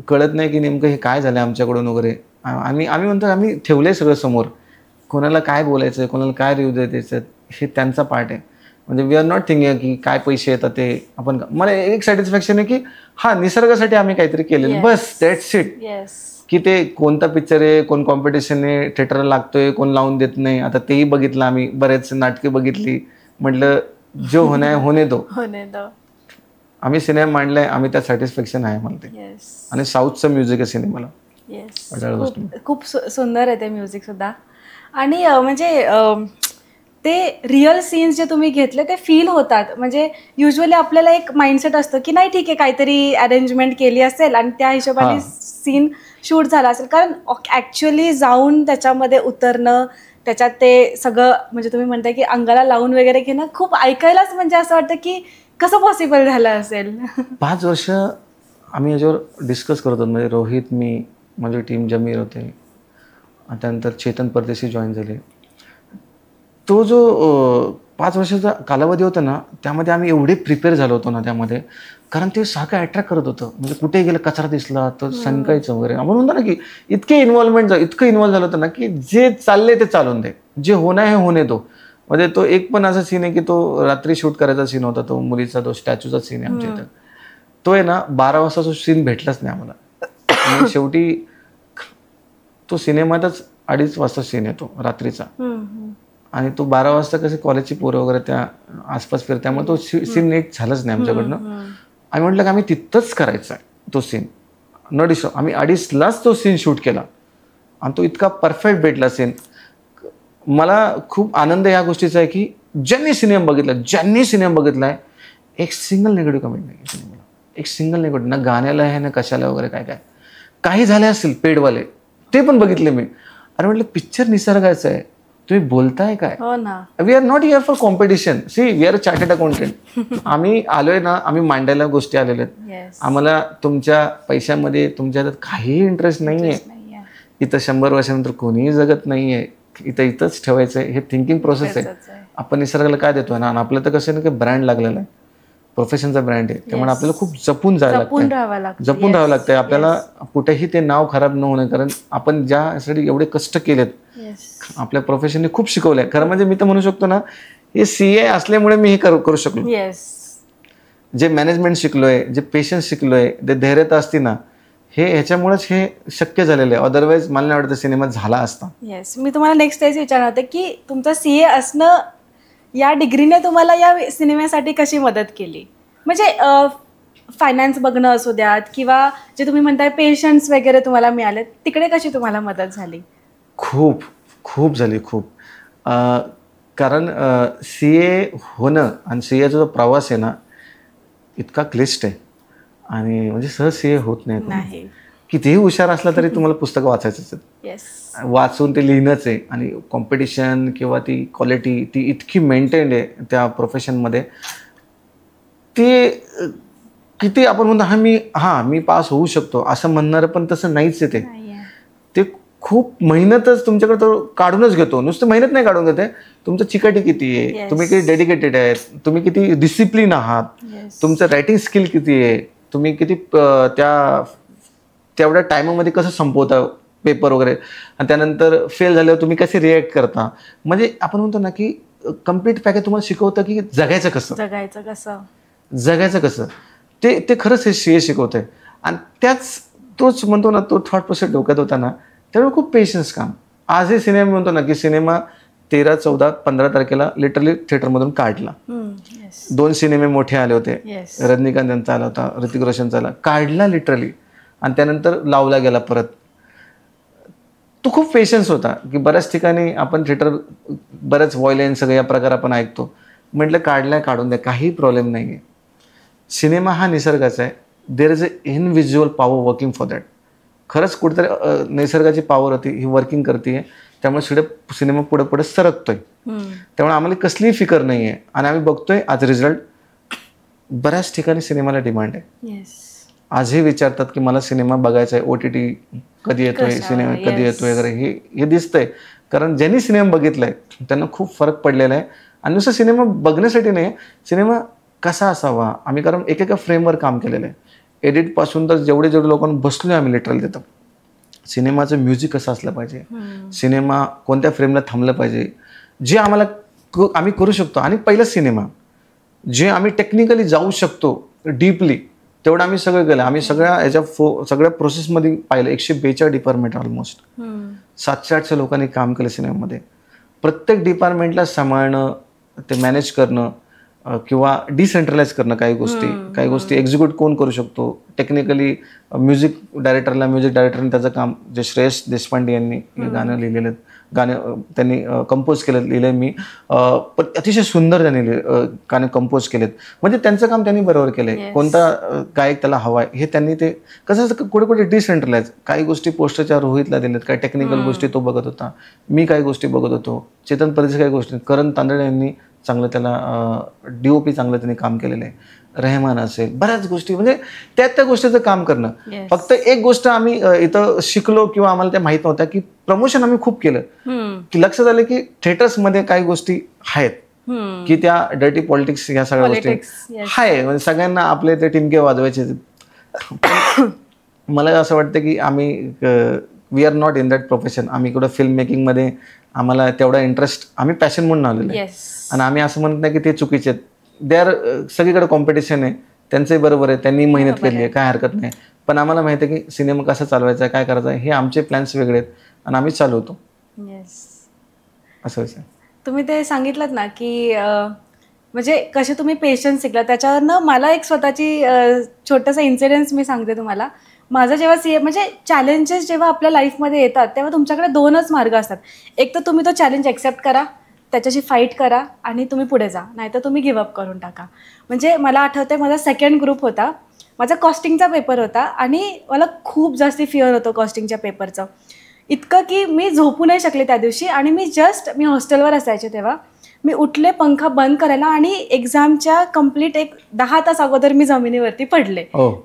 कळत नाही की नेमकं हे काय झालं आमच्याकडून वगैरे. आम्ही म्हणतो आम्ही ठेवलंय सगळं समोर, कोणाला काय बोलायचं, कोणाला काय रिव्ह्यू द्यायचं हे त्यांचा पार्ट आहे. म्हणजे वी आर नॉट थिंकिंग की काय पैसे येतात ते आपण. मला एक सॅटिस्फॅक्शन आहे की निसर्गासाठी आम्ही काहीतरी केलेलं, बस दॅट्स इट. की ते कोणता पिक्चर आहे, कोण कॉम्पिटिशन आहे, थिएटरला लागतोय, कोण लावून देत नाही. आता तेही बघितलं आम्ही, बरेच नाटके बघितली. म्हटलं जो होणे आहे होणे दो. आम्ही सिनेमा मांडलाय, आम्ही त्यात सॅटिस्फॅक्शन आहे मला ते. आणि साऊथचं म्युझिक आहे सिनेमाला. खूप सुंदर आहे ते म्युझिक सुद्धा. आणि म्हणजे ते रिअल सीन्स जे तुम्ही घेतले ते फील होतात. म्हणजे युजली आपल्याला एक माइंडसेट असतो की नाही ठीक आहे काहीतरी अरेंजमेंट केली असेल आणि त्या हिशोबाने सीन शूट झाला असेल. कारण ॲक्च्युअली जाऊन त्याच्यामध्ये उतरणं, त्याच्यात ते सगळं म्हणजे तुम्ही म्हणताय की अंगाला लावून वगैरे घेणं खूप ऐकायलाच म्हणजे असं वाटतं की कसं पॉसिबल झालं असेल. 5 वर्ष आम्ही याच्यावर डिस्कस करत होतो. म्हणजे रोहित, मी, माझी टीम जमीर होते, त्यानंतर चेतन परदेशी जॉईन झाले. तो जो 5 वर्षाचा कालावधी होता ना त्यामध्ये आम्ही एवढे प्रिपेअर झालो होतो ना त्यामध्ये. कारण ते सारखं अट्रॅक्ट करत होतं. म्हणजे कुठे गेलं कचरा दिसला तर सनकायचं वगैरे. आपण म्हणतो ना की इतकं इन्व्हॉल्व झालं होतं ना की जे चाललंय ते चालून दे, जे होणं आहे होणे दो. म्हणजे तो एक पण असा सीन आहे की तो रात्री शूट करायचा सीन होता, तो मुलीचा तो स्टॅच्यूचा सीन आहे आमच्या इथं. तो आहे ना 12 वाजता तो सीन भेटलाच नाही आम्हाला. शेवटी तो सिनेमातच 2:30 वाजता सीन येतो रात्रीचा. आणि तो 12 वाजता कसे कॉलेजची पोरं वगैरे त्या आसपास फिरत, त्यामुळे तो सीन नीट झालाच नाही आमच्याकडनं. आम्ही म्हटलं की आम्ही तिथंच करायचा आहे तो सीन, न डिस्टर्ब. आम्ही 2:30लाच तो सीन शूट केला आणि तो इतका परफेक्ट भेटला सीन. मला खूप आनंद या गोष्टीचा आहे की ज्यांनी सिनेमा बघितलाय एक सिंगल निगेटिव्ह कमेंट नाही सिनेमाला. एक सिंगल निगेटिव्ह, ना गाण्याला आहे ना कशाला वगैरे. काही झाले असतील पेडवाले ते पण बघितले मी. अरे म्हटलं पिक्चर निसर्गाचं आहे, तुम्ही बोलताय काय. We are not here for competition. See we are chartered accountant. आम्ही आलोय ना, आम्ही मांडायला गोष्टी आलेल्या आहेत. आम्हाला तुमच्या पैशामध्ये तुमच्या काही इंटरेस्ट नाहीये. इथं 100 वर्षानंतर कोणीही जगत नाहीये. इथंच ठेवायचं आहे, हे थिंकिंग प्रोसेस आहे. आपण निसर्गाला काय देतोय ना, आणि आपलं तर कसं आहे ना की ब्रँड लागलेला आहे, प्रोफेशनचा ब्रँड आहे, त्यामुळे आपल्याला खूप जपून जायला लागतं, जपून राहावं लागतंय आपल्याला, कुठेही ते नाव खराब न होणे. कारण आपण ज्यासाठी एवढे कष्ट केलेत, आपल्या प्रोफेशनने खूप शिकवलंय. खरं म्हणजे मी तर म्हणू शकतो ना, हे CA असल्यामुळे मी हे करू शकलो. जे मॅनेजमेंट शिकलोय, जे पेशन्स शिकलोय, जे धैर्यता असती ना, हे ह्याच्यामुळेच हे शक्य झालेलं आहे. अदरवाईज मला नाही वाटतं सिनेमा झाला असता. मी तुम्हाला नेक्स्ट तेच विचारणार होते की तुमचं CA असणं या डिग्रीने तुम्हाला या सिनेमासाठी कशी मदत केली? म्हणजे फायनान्स बघणं असू द्यात किंवा जे तुम्ही म्हणताय पेशन्स वगैरे तुम्हाला मिळाले, तिकडे कशी तुम्हाला मदत झाली? खूप खूप झाली, खूप. कारण CA होणं आणि CAचा जो प्रवास आहे ना, इतका क्लिष्ट आहे आणि म्हणजे सहज CA होत नाही. कितीही हुशार असला तरी तुम्हाला पुस्तकं वाचायचंच आहे, वाचून ते लिहिणंच आहे. आणि कॉम्पिटिशन किंवा ती क्वालिटी ती इतकी मेंटेन्ड आहे त्या प्रोफेशनमध्ये, ती किती आपण म्हणतो मी पास होऊ शकतो असं म्हणणारं पण तसं नाहीच आहे. ते खूप मेहनतच तुमच्याकडे तो काढूनच घेतो. नुसतं मेहनत नाही काढून घेते, तुमचं चिकाटी किती आहे, तुम्ही किती डेडिकेटेड आहेत, तुम्ही किती डिसिप्लिन आहात, तुमचं रायटिंग स्किल किती आहे, तुम्ही किती तेवढ्या टायमामध्ये कसं संपवता पेपर वगैरे, आणि त्यानंतर फेल झाल्यावर तुम्ही कसे रिॲक्ट करता. म्हणजे आपण म्हणतो ना की कम्प्लीट पॅकेज तुम्हाला शिकवतं की जगायचं कसं. ते खरंच हे CA शिकवतंय. आणि तोच म्हणतो ना, तो थॉट प्रोसेस डोक्यात होता ना, त्यामुळे खूप पेशन्स काम. आजही सिनेमा म्हणतो ना की सिनेमा 13, 14, 15 तारखेला लिटरली थिएटरमधून काढला. 2 सिनेमे मोठे आले होते, रजनीकांत यांचा आला होता, ऋतिक रोशनचा आला, काढला लिटरली, आणि त्यानंतर लावला गेला परत. तो खूप पेशन्स होता की बऱ्याच ठिकाणी आपण थिएटर बऱ्याच व्हायलेन्स सगळे या प्रकार आपण ऐकतो. म्हटलं काढून द्या, काही प्रॉब्लेम नाही आहे. सिनेमा हा निसर्गाचा आहे. There is a invisible power working for that. खरंच कुठेतरी निसर्गाची पॉवर होती, ही वर्किंग करते, त्यामुळे सिनेमा पुढे सरकतोय. त्यामुळे आम्हाला कसलीही फिकर नाही आहे. आणि आम्ही बघतोय आज रिझल्ट, बऱ्याच ठिकाणी सिनेमाला डिमांड आहे. आजही विचारतात की मला सिनेमा बघायचा आहे, OTT कधी येतोय, सिनेमा कधी येतोय वगैरे, हे दिसतंय. कारण ज्यांनी सिनेमा बघितलाय त्यांना खूप फरक पडलेला आहे. आणि नुसतं सिनेमा बघण्यासाठी नाही, सिनेमा कसा असावा, आम्ही कारण एकेका फ्रेमवर काम केलेलं आहे. एडिटपासून तर जेवढे लोकांना बसलोय आम्ही लिटरल देतो. सिनेमाचं म्युझिक कसं असलं पाहिजे, सिनेमा कोणत्या फ्रेमला थांबलं पाहिजे, जे आम्ही करू शकतो. आणि पहिला सिनेमा जे आम्ही टेक्निकली जाऊ शकतो डीपली, तेवढं आम्ही सगळं केलं. आम्ही सगळ्या प्रोसेसमध्ये पाहिलं. 142 डिपार्टमेंट, ऑलमोस्ट 700-800 लोकांनी काम केलं सिनेमामध्ये. प्रत्येक डिपार्टमेंटला सांभाळणं, ते मॅनेज करणं किंवा डिसेंट्रलाइज करणं. काही गोष्टी एक्झिक्यूट कोण करू शकतो टेक्निकली, म्युझिक डायरेक्टरने त्याचं काम, जे श्रेयस देशपांडे यांनी हे गाणं त्यांनी कंपोज केलं, लिहिलं मी, पण अतिशय सुंदर त्यांनी गाणे कंपोज केलेत. म्हणजे त्यांचं काम त्यांनी बरोबर केलंय. कोणता गायक त्याला हवाय हे त्यांनी, ते कसं कुठे डिसेंट्रलाइज. काही गोष्टी पोस्टरच्या रोहितला दिल्यात, काही टेक्निकल गोष्टी तो बघत होता, मी काही गोष्टी बघत होतो, चेतन परदेशी काही गोष्टी, करण तांदळे यांनी चांगलं त्याला DOP चांगलं त्यांनी काम केलेलं आहे, रेहमान असेल, बऱ्याच गोष्टी. म्हणजे त्या गोष्टीचं काम करणं. फक्त एक गोष्ट आम्ही इथं शिकलो किंवा आम्हाला त्या माहित नव्हत्या की प्रमोशन आम्ही खूप केलं, की लक्षात आलं की थिएटर्समध्ये काही गोष्टी आहेत की त्या डर्टी पॉलिटिक्स, ह्या सगळ्या गोष्टी आहे. म्हणजे सगळ्यांना आपले ते टिमके वाजवायचे. मला असं वाटतं की आम्ही we are not in that profession. आम्ही कुठं फिल्म मेकिंगमध्ये आम्हाला तेवढा इंटरेस्ट, आम्ही पॅशन म्हणून आलेलो आहे. आणि आम्ही असं म्हणत नाही की ते चुकीचे आहेत. दे आर, सगळीकडे कॉम्पिटिशन आहे, त्यांचंही बरोबर आहे, त्यांनी मेहनत केली आहे, काय हरकत नाही. पण आम्हाला माहिती आहे की सिनेमा कसा चालवायचा आहे, काय करायचं आहे, हे आमचे प्लॅन्स वेगळे आहेत आणि आम्ही चालवतो. असं तुम्ही ते सांगितलं ना की म्हणजे कसे तुम्ही पेशन्स शिकला, त्याच्यावरनं मला एक स्वतःची छोटासा इन्सिडेंट्स मी सांगते तुम्हाला. माझं जेव्हा CA म्हणजे चॅलेंजेस जेव्हा आपल्या लाईफमध्ये येतात तेव्हा तुमच्याकडे 2च मार्ग असतात. एक तर तुम्ही तो चॅलेंज ॲक्सेप्ट करा, त्याच्याशी फाईट करा आणि तुम्ही पुढे जा, नाहीतर तुम्ही गिवअप करून टाका. म्हणजे मला आठवतं माझा 2nd ग्रुप होता, माझा कॉस्टिंगचा पेपर होता आणि मला खूप जास्ती फिअर होतं कॉस्टिंगच्या पेपरचं, इतकं की मी झोपू नाही शकले त्या दिवशी. आणि मी हॉस्टेलवर असायचे तेव्हा, मी उठले पंखा बंद करायला आणि एक्झामच्या कंप्लीट एक 10 तास अगोदर मी जमिनीवरती पडले,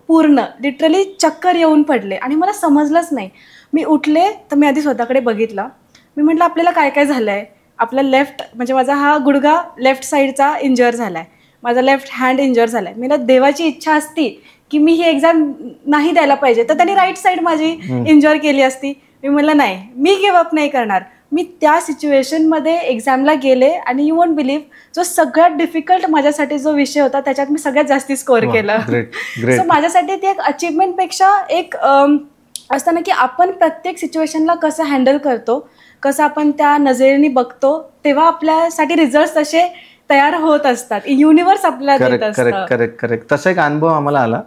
पूर्ण लिटरली चक्कर येऊन पडले आणि मला समजलंच नाही. मी उठले तर मी आधी स्वतःकडे बघितलं, मी म्हटलं आपल्याला काय काय झालं आहे. आपला लेफ्ट म्हणजे माझा हा गुडघा लेफ्ट साईडचा इंजर झाला आहे, माझा लेफ्ट हँड इंजर झाला आहे. मला देवाची इच्छा असती की मी ही एक्झाम नाही द्यायला पाहिजे, तर त्यांनी राईट साईड माझी इंजर केली असती. मी म्हटलं नाही, मी गिव्हअप नाही करणार. मी त्या सिच्युएशनमध्ये एक्झामला गेले आणि यू वोंट बिलीव्ह, जो सगळ्यात डिफिकल्ट माझ्यासाठी जो विषय होता त्याच्यात मी सगळ्यात जास्ती स्कोअर केलं. सो माझ्यासाठी ती एक अचिव्हमेंटपेक्षा एक असतं ना की आपण प्रत्येक सिच्युएशनला कसं हँडल करतो, कसं आपण त्या नजरेने बघतो, तेव्हा आपल्यासाठी रिझल्ट तसे तयार होत असतात. युनिव्हर्स आपल्याला देत असतं. करेक्ट. तसा एक अनुभव आम्हाला आला.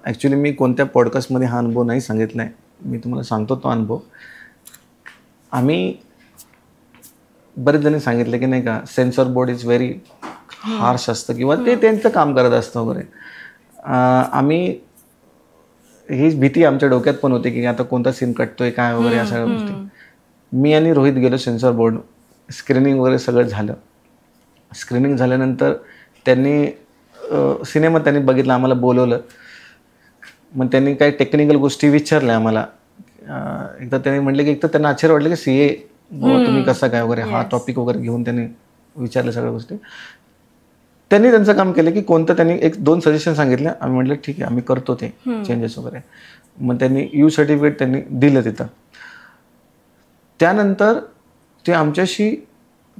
ॲक्च्युली मी कोणत्या पॉडकास्टमध्ये हा अनुभव नाही सांगितला आहे, मी तुम्हाला सांगतो तो अनुभव. आम्ही बरेच जणी सांगितलं की नाही का censor board is very harsh असतं किंवा ते त्यांचं काम करत असतं वगैरे. आम्ही हीच भीती आमच्या डोक्यात पण होती की आता कोणता सीन कटतोय काय वगैरे या सगळ्या गोष्टी. मी आणि रोहित गेलो सेन्सॉर बोर्ड, स्क्रीनिंग वगैरे सगळं झालं. स्क्रीनिंग झाल्यानंतर त्यांनी सिनेमा त्यांनी बघितला, आम्हाला बोलवलं. मग त्यांनी काही टेक्निकल गोष्टी विचारल्या आम्हाला. एकदा त्यांनी म्हटलं की एक तर त्यांना आश्चर्य वाटलं की CA तुम्ही कसं काय वगैरे हा टॉपिक वगैरे घेऊन त्यांनी विचारल्या सगळ्या गोष्टी. त्यांनी त्यांचं काम केलं की कोणतं त्यांनी 1-2 सजेशन सांगितले. आम्ही म्हटलं ठीक आहे आम्ही करतो ते चेंजेस वगैरे. मग त्यांनी U सर्टिफिकेट त्यांनी दिलं तिथं. त्यानंतर ते आमच्याशी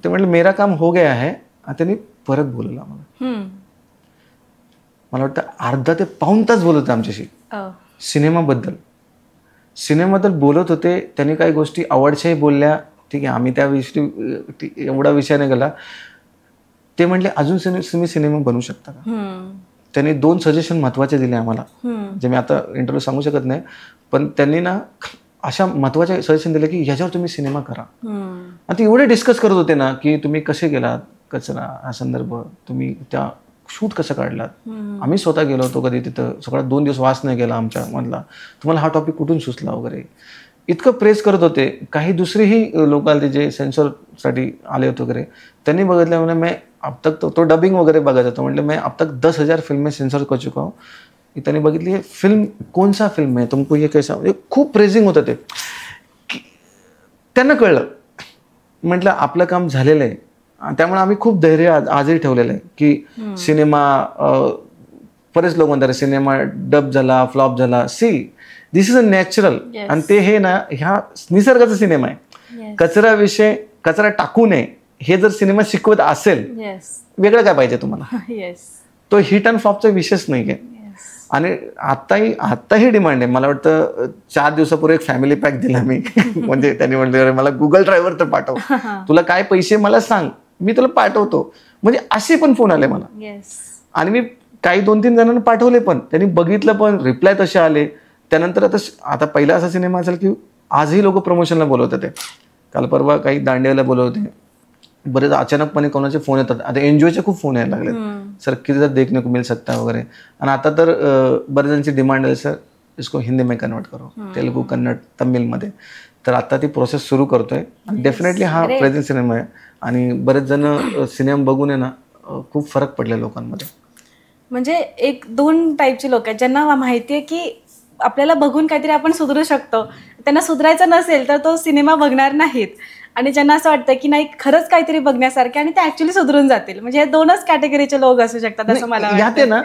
ते म्हटलं मेरा काम हो गया है. त्यांनी परत बोलवलं आम्हाला. मला वाटतं अर्धा ते पाऊण तास बोलत होते आमच्याशी सिनेमाबद्दल बोलत होते. त्यांनी काही गोष्टी आवडच्याही बोलल्या. ठीक आहे आम्ही त्या विषयी एवढा विषय नाही गेला. ते म्हटले अजून तुम्ही सिनेमा बनवू शकता का. त्यांनी 2 सजेशन महत्त्वाचे दिले आम्हाला, जे मी आता इंटरव्ह्यू सांगू शकत नाही. पण त्यांनी ना अशा महत्त्वाचे सजेशन दिले की ह्याच्यावर तुम्ही सिनेमा करा. आणि ते एवढे डिस्कस करत होते ना की तुम्ही कसे गेलात कचरा हा संदर्भ, तुम्ही त्या शूट कसं काढलात. आम्ही स्वतः गेलो होतो कधी तिथं, सगळा 2 दिवस वास नाही गेला आमच्या मधला. तुम्हाला हा टॉपिक कुठून सुचला वगैरे इतकं प्रेस करत होते. काही दुसरेही लोक आले जे सेन्सॉरसाठी आले होते वगैरे, त्यांनी बघितलं म्हणजे मैं अब तक तो डबिंग वगैरे बघायचा होता. म्हटलं मैं अब तक 10,000 फिल्में सेन्सॉर कर चुका हूँ. त्यांनी बघितली फिल्म कौन सा फिल्म आहे तुमको ये कैसा, म्हणजे खूप प्रेझिंग होतं ते. त्यांना कळलं. म्हटलं आपलं काम झालेलं आहे. त्यामुळे आम्ही खूप धैर्य आजही ठेवलेलं आहे की सिनेमा बरेच लोक म्हणतात सिनेमा डब झाला फ्लॉप झाला. See this is a natural. आणि ते हे ना ह्या निसर्गाचा सिनेमा आहे. कचरा टाकू नये हे जर सिनेमा शिकवत असेल वेगळं काय पाहिजे तुम्हाला. तो हिट अँड फ्लॉपचा विषयच नाही आहे. आणि आत्ताही डिमांड आहे. मला वाटतं 4 दिवसापूर्वी एक फॅमिली पॅक दिला मी. म्हणजे त्यांनी म्हटलं मला गुगल ड्रायव्हर तर पाठव, तुला काय पैसे मला सांग मी तुला पाठवतो. म्हणजे असे पण फोन आले मला. आणि मी काही 2-3 जणांना पाठवले पण, त्यांनी बघितलं पण, रिप्लाय तसे आले. त्यानंतर आता पहिला असा सिनेमा असेल की आजही लोक प्रमोशनला बोलवतात. ते काल परवा काही दांडियाला बोलवते. बरेच अचानकपणे कोणाचे फोन येतात. आता एनजीओचे खूप फोन यायला लागले, सर किधर देखने को मिल सकता है वगैरे. आणि आता तर बरेच जणांची डिमांड आहे सर इसको हिंदी में कन्वर्ट करो, तेलुगू कन्नड तमिळमध्ये. तर आता ती प्रोसेस सुरू करतोय. डेफिनेटली हा प्रेझेंट सिनेमा आहे. आणि बरेच जण सिनेमा बघून आहे ना खूप फरक पडला लोकांमध्ये. म्हणजे 1-2 टाईपची लोक आहेत ज्यांना माहिती आहे की आपल्याला बघून काहीतरी आपण सुधरू शकतो. त्यांना सुधरायचं नसेल तर तो सिनेमा बघणार नाहीत. आणि ज्यांना असं वाटतं की नाही खरंच काहीतरी बघण्यासारखे आणि ते ऍक्च्युली सुधरून जातील. म्हणजे हे 2च कॅटेगरीचे लोक असू शकतात असं मला वाटतं. ना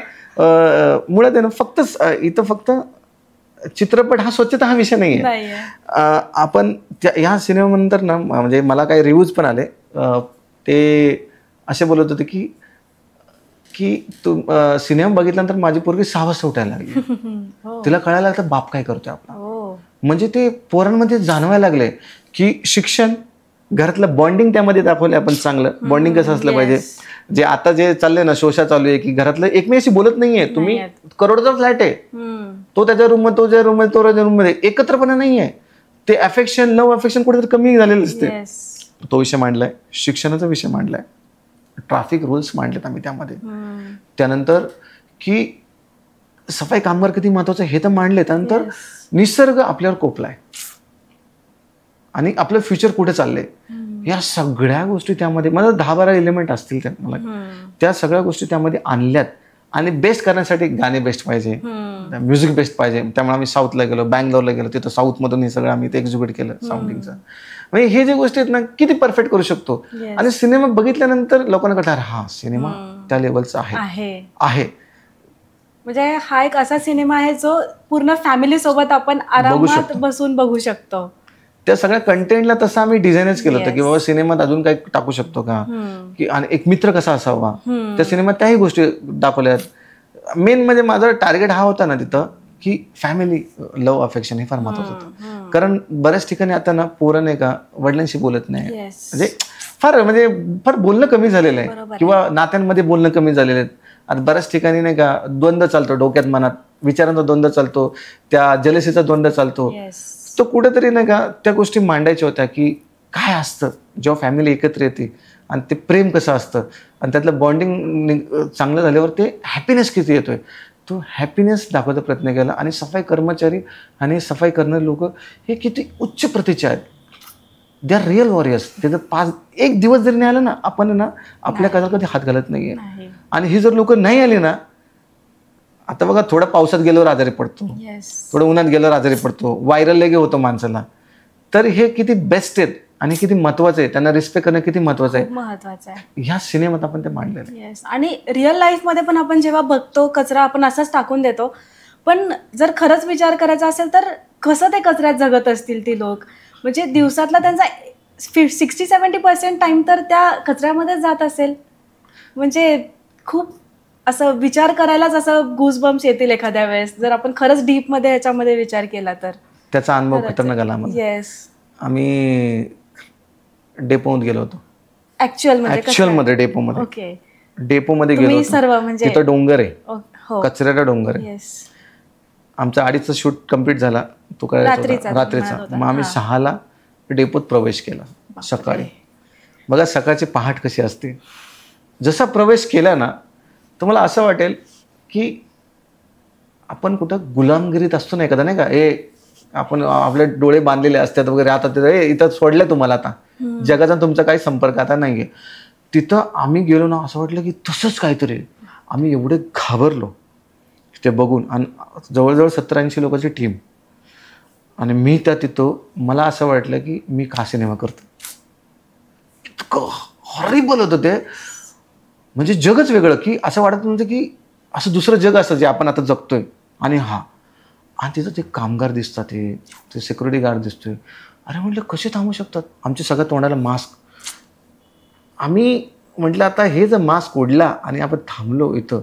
मुळात आहे ना फक्त चित्रपट हा स्वच्छता हा विषय नाहीये. आपण ह्या सिनेमानंतर ना म्हणजे मला काही रिव्ह्यूज पण आले. ते असे बोलत होते की तू सिनेमा बघितल्यानंतर माझी पोरगी 6 वाजता उठायला लागली. तिला कळायला लागतं बाप काय करतोय आपला. म्हणजे ते पोरांमध्ये जाणवायला लागले की शिक्षण, घरातलं बॉन्डिंग त्यामध्ये दाखवलं आपण. चांगलं बॉन्डिंग कसं असलं पाहिजे. जे आता जे चाललंय ना शोषा चालू आहे की घरातलं एकमेकांशी बोलत नाहीये. तुम्ही करोडचा फ्लॅट आहे, तो त्याच्या रूम मध्ये, तो ज्या रूम मध्ये, तो त्याच्या रूम मध्ये, एकत्रपणा नाहीये. ते अफेक्शन लव्ह अफेक्शन कुठेतरी कमी झालेलं असते. तो विषय मांडलाय, शिक्षणाचा विषय मांडलाय, ट्रॅफिक रूल्स मांडलेत आम्ही त्यामध्ये. त्यानंतर की सफाई कामगार किती महत्वाचं हे तर मांडले. त्यानंतर निसर्ग आपल्यावर कोपलाय आणि आपलं फ्युचर कुठे चाललंय या सगळ्या गोष्टी त्यामध्ये मला 10-12 एलिमेंट असतील मला त्या सगळ्या गोष्टी त्यामध्ये आणल्यात. आणि बेस्ट करण्यासाठी गाणे बेस्ट पाहिजे, म्युझिक बेस्ट पाहिजे. त्यामुळे आम्ही साऊथला गेलो, बँगलोरला गेलो, तिथं साऊथमधून हे सगळं आम्ही ते एक्झिक्यूट केलं साऊंडिंगचं. म्हणजे हे जे गोष्टी आहेत ना किती परफेक्ट करू शकतो. आणि सिनेमा बघितल्यानंतर लोकांना कळतं हा सिनेमा त्या लेवलचा आहे. म्हणजे हा एक असा सिनेमा आहे जो पूर्ण फॅमिली सोबत आपण आरामात बसून बघू शकतो. त्या सगळ्या कंटेंटला तसं आम्ही डिझाईनच केलं होतं की बाबा सिनेमात अजून काही टाकू शकतो का, की आणि एक मित्र कसा असावा. त्या सिनेमात त्याही गोष्टी दाखवल्यात. मेन म्हणजे माझा टार्गेट हा होता ना तिथं की फॅमिली लव्ह अफेक्शन हे फार महत्वाचं होतं. कारण बऱ्याच ठिकाणी आता ना पोरं नाही का वडिलांशी बोलत नाही, म्हणजे फार बोलणं कमी झालेलं आहे किंवा नात्यांमध्ये बोलणं कमी झालेलं आहे. आता बऱ्याच ठिकाणी नाही का द्वंद्व चालतो, डोक्यात मनात विचारांचा द्वंद्व चालतो, त्या जलसीचा द्वंद्व चालतो. तो कुठेतरी नाही का त्या गोष्टी मांडायच्या होत्या की काय असतं जेव्हा फॅमिली एकत्र येते आणि ते प्रेम कसं असतं आणि त्यातलं बॉन्डिंग चांगलं झाल्यावर ते हॅपीनेस किती येतोय, तो हॅपीनेस दाखवायचा प्रयत्न केला. आणि सफाई कर्मचारी आणि सफाई करणारे लोक हे किती उच्च प्रतीचे आहेत. They are real warriors. त्याचं एक दिवस जरी नाही आलं ना आपण ना आपल्या कामाला कधी हात घालत नाहीये. आणि ही जर लोक नाही आली ना, आता बघा थोडं पावसात गेल्यावर आजारी पडतो, थोडं उन्हात गेल्यावर आजारी पडतो, व्हायरल लेगे होतो माणसाला. तर हे किती बेस्ट आहेत आणि किती महत्वाचं आहे, त्यांना रिस्पेक्ट करणं किती महत्वाचं आहे, ह्या सिनेमात आपण ते मांडलेलं आहे. आणि रिअल लाईफमध्ये पण आपण जेव्हा बघतो कचरा आपण असाच टाकून देतो, पण जर खरंच विचार करायचा असेल तर कसं ते कचऱ्यात जगत असतील ती लोक. म्हणजे दिवसातला त्यांचा 60-70% टाइम तर त्या कचऱ्यामध्येच जात असेल. म्हणजे खूप असं विचार करायलाच असं गुजबम्स येतील एखाद्या वेळेस जर आपण खरंच डीपमध्ये ह्याच्यामध्ये विचार केला तर. त्याचा अनुभव खतरनाक आला आम्हाला. आम्ही डेपोमध्ये गेलो होतो. ऍक्च्युअलमध्ये डेपोमध्ये गेलो होतो. तिथं डोंगर आहे, कचऱ्याचा डोंगर आहे. आमचा 2:30चा शूट कम्प्लीट झाला, तो करायचा रात्रीचा. मग आम्ही 6ला डेपोत प्रवेश केला सकाळी. बघा सकाळची पहाट कशी असते. जसा प्रवेश केला ना तर मला असं वाटेल की आपण कुठं गुलामगिरीत असतो ना एखादा, नाही का, आपण आपले डोळे बांधलेले असतात वगैरे, आता इथं सोडलं तुम्हाला, आता जगाचा तुमचा काही संपर्क आता नाहीये. तिथं आम्ही गेलो ना असं वाटलं की तसंच काहीतरी. आम्ही एवढे घाबरलो ते बघून. आणि जवळजवळ 70-80 लोकांची टीम आणि मी त्या तिथं. मला असं वाटलं की मी का सिनेमा करतो. इतकं हॉरिबल होतं ते, म्हणजे जगच वेगळं. की असं वाटत नव्हतं की असं दुसरं जग असतं जे आपण आता जगतोय. आणि तिथं ते कामगार दिसतात, ते सिक्युरिटी गार्ड दिसतोय. अरे म्हटलं कसे थांबू शकतात. आमच्या सगळ्या तोंडाला मास्क. आम्ही म्हटलं आता हे जर मास्क ओढला आणि आपण थांबलो इथं,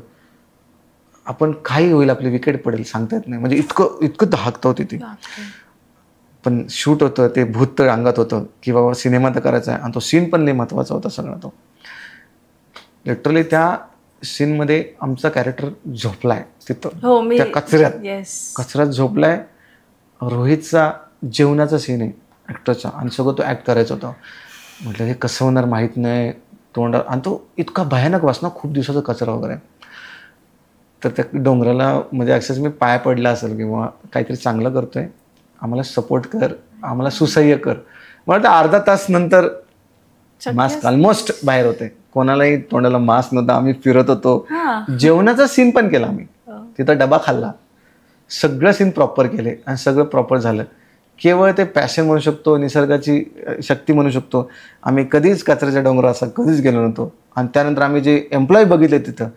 आपण काही होईल, आपली विकेट पडेल सांगता येत नाही. म्हणजे इतकं धाकतं होती ती. पण शूट होतं ते भूत तर अंगात होतं की बाबा सिनेमा तर करायचा आहे. आणि तो सीन पण लई महत्वाचा होता सगळा. तो लिटरली त्या सीनमध्ये आमचा कॅरेक्टर झोपलाय तिथं त्या कचऱ्यात झोपलाय. रोहितचा जेवणाचा सीन आहे ॲक्टरचा आणि सगळं तो ॲक्ट करायचा होता. म्हटलं हे कसं होणार माहीत नाही तोंडात. आणि तो इतका भयानक वासना, खूप दिवसाचा कचरा वगैरे. तर त्या डोंगराला म्हणजे अक्षरश मी पाया पडला असेल किंवा काहीतरी चांगलं करतोय, आम्हाला सपोर्ट कर, आम्हाला सुसह्य कर. मला तर अर्धा तास नंतर मास्क ऑलमोस्ट बाहेर होते. कोणालाही तोंडाला मास्क नव्हता. आम्ही फिरत होतो. जेवणाचा सीन पण केला आम्ही. तिथं डबा खाल्ला, सगळं सीन प्रॉपर केले आणि सगळं प्रॉपर झालं. केवळ ते पॅशन म्हणू शकतो, निसर्गाची शक्ती म्हणू शकतो. आम्ही कधीच कचऱ्याच्या डोंगरावर असं कधीच गेलो नव्हतो. आणि त्यानंतर आम्ही जे एम्प्लॉय बघितले तिथं,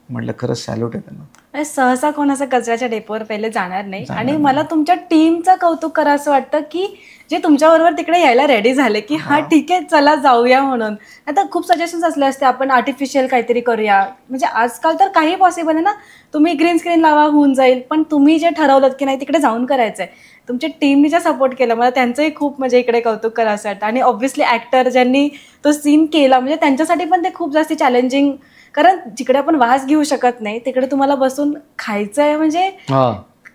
म्हटलं खरंच सॅल्यूट आहे त्यांना. सहसा कोण असं कचऱ्याच्या डेपोवर पहिले जाणार नाही. आणि मला तुमच्या टीमचं कौतुक करा असं वाटतं की जे तुमच्याबरोबर तिकडे यायला रेडी झाले की हा ठीक आहे चला जाऊया म्हणून. आता खूप सजेशन्स असले असते आपण आर्टिफिशियल काहीतरी करूया. म्हणजे आजकाल तर काही पॉसिबल आहे ना, तुम्ही ग्रीन स्क्रीन लावा होऊन जाईल. पण तुम्ही जे ठरवलं की नाही तिकडे जाऊन करायचं आहे, तुमच्या टीमनी जे सपोर्ट केलं, मला त्यांचंही खूप म्हणजे इकडे कौतुक करा असं वाटतं. आणि ऑब्व्हियसली ॲक्टर ज्यांनी तो सीन केला म्हणजे त्यांच्यासाठी पण ते खूप जास्त चॅलेंजिंग. कारण जिकडे आपण वास घेऊ शकत नाही तिकडे तुम्हाला बसून खायचं आहे म्हणजे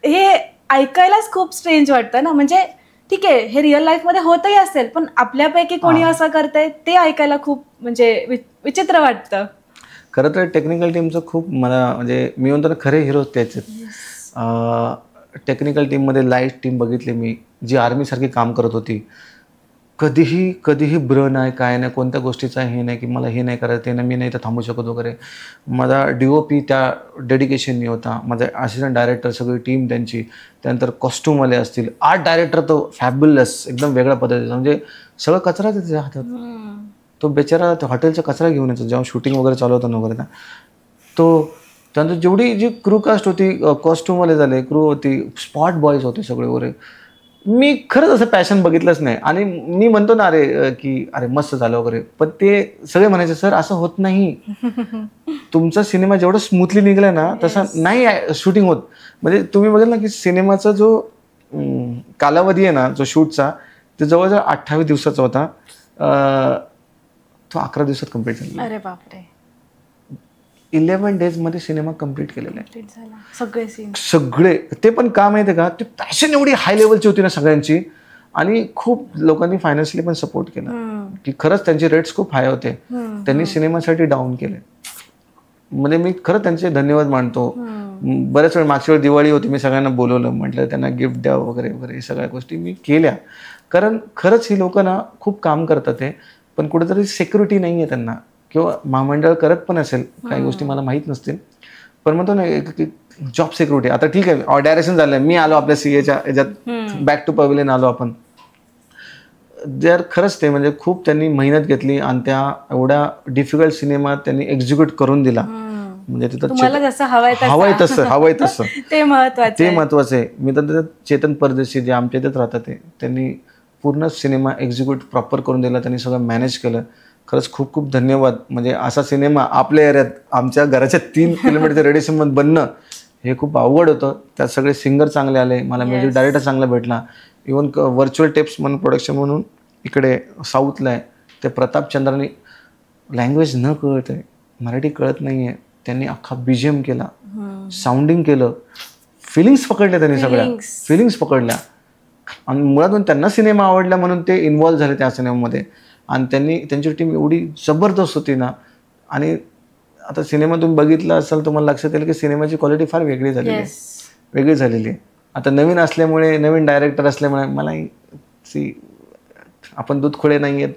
हे ऐकायलाच खूप स्ट्रेंज वाटतं ना. म्हणजे ठीक आहे हे रिअल लाईफमध्ये होतही असेल, पण आपल्यापैकी कोणी असं करतंय ते ऐकायला खूप म्हणजे विचित्र वाटतं. खरं तर टेक्निकल टीमचं खूप मला म्हणजे मी म्हणतो ना खरे हिरो त्याचे. टेक्निकल टीममध्ये लाईट टीम बघितली मी, जी आर्मीसारखी काम करत होती. कधीही ब्र नाही, काय नाही, कोणत्या गोष्टीचा हे नाही की मला हे नाही करायचं, ते नाही, मी नाही तर थांबू शकत वगैरे. माझा DOP त्या डेडिकेशननी होता, माझा असिस्टंट डायरेक्टर, सगळी टीम त्यांची, त्यानंतर कॉस्ट्यूमवाले असतील, आर्ट डायरेक्टर तो फॅब्युलस, एकदम वेगळ्या पद्धतीचा, म्हणजे सगळं कचरा त्याच्या हातात. तो बेचारा तो हॉटेलचा कचरा घेऊन येतो जेव्हा शूटिंग वगैरे चालू होतं वगैरे ना. तो त्यानंतर जेवढी जी क्रू कास्ट होती, कॉस्ट्यूमवाले झाले, क्रू होती, स्पॉट बॉयज होते सगळे वगैरे, मी खरंच असं पॅशन बघितलंच नाही. आणि मी म्हणतो ना अरे मस्त झालं वगैरे, पण ते सगळे म्हणायचे सर असं होत नाही, तुमचा सिनेमा जेवढं स्मूथली निघलाय ना तसा नाही शूटिंग होत. म्हणजे तुम्ही बघाल ना की सिनेमाचा जो कालावधी आहे ना जो शूटचा, ते जवळजवळ 28 दिवसाचा होता, तो 11 दिवसात कम्प्लीट झाला. अरे बापरे. 11 डेजमध्ये सिनेमा कम्प्लीट केलेला आहे सगळे सीन, सगळे. ते पण का माहिती आहे का, ते पॅशन एवढी हाय लेवलची होती ना सगळ्यांची, आणि खूप लोकांनी फायनान्शियली पण सपोर्ट केला की खरंच त्यांचे रेट्स खूप हाय होते, त्यांनी सिनेमासाठी डाऊन केले. म्हणजे मी खरं त्यांचे धन्यवाद मानतो. बऱ्याच वेळ मागच्या वेळ दिवाळी होती, मी सगळ्यांना बोलवलं, म्हटलं त्यांना गिफ्ट द्या वगैरे वगैरे, हे सगळ्या गोष्टी मी केल्या. कारण खरंच ही लोक ना खूप काम करतात ते, पण कुठेतरी सिक्युरिटी नाही आहे त्यांना, किंवा महामंडळ करत पण असेल काही गोष्टी मला माहीत नसतील, पण म्हणतो ना जॉब सिक्युरिटी. आता ठीक आहे डायरेक्शन झालं, मी आलो आपल्या CAच्या याच्यात, बॅक टू पवेलियन आलो आपण, जर खरंच ते म्हणजे खूप त्यांनी मेहनत घेतली आणि त्या एवढ्या डिफिकल्ट सिनेमा त्यांनी एक्झिक्यूट करून दिला. म्हणजे तिथं जसं हवंय तसं ते महत्वाचं आहे. मी तर त्याच्यात चेतन परदेशी जे आमच्या इथेच राहतात त्यांनी पूर्ण सिनेमा एक्झिक्यूट प्रॉपर करून दिला, त्यांनी सगळं मॅनेज केलं. खरंच खूप खूप धन्यवाद. म्हणजे असा सिनेमा आपल्या एरियात आमच्या घराच्या 3 किलोमीटरच्या रेडिएशनमध्ये बनणं हे खूप अवघड होतं. त्यात सगळे सिंगर चांगले आले, मला म्युझिक डायरेक्टर चांगला भेटला. इवन व्हर्च्युअल टेप्स म्हणून प्रोडक्शन म्हणून इकडे साऊथला आहे, ते प्रताप चंद्राने, लँग्वेज न कळत आहे, मराठी कळत नाही आहे, त्यांनी अख्खा BGM केला, साऊंडिंग केलं, फिलिंग्स पकडल्या, त्यांनी सगळ्या फिलिंग्स पकडल्या. आणि मुळातून त्यांना सिनेमा आवडला म्हणून ते इन्व्हॉल्व्ह झाले त्या सिनेमामध्ये. आणि त्यांची टीम एवढी जबरदस्त होती ना. आणि आता सिनेमा तुम्ही बघितला असाल, तुम्हाला लक्षात येईल की सिनेमाची क्वालिटी फार वेगळी झालेली आहे. आता नवीन असल्यामुळे, नवीन डायरेक्टर असल्यामुळे मला आपण दूधखोळे नाही आहेत,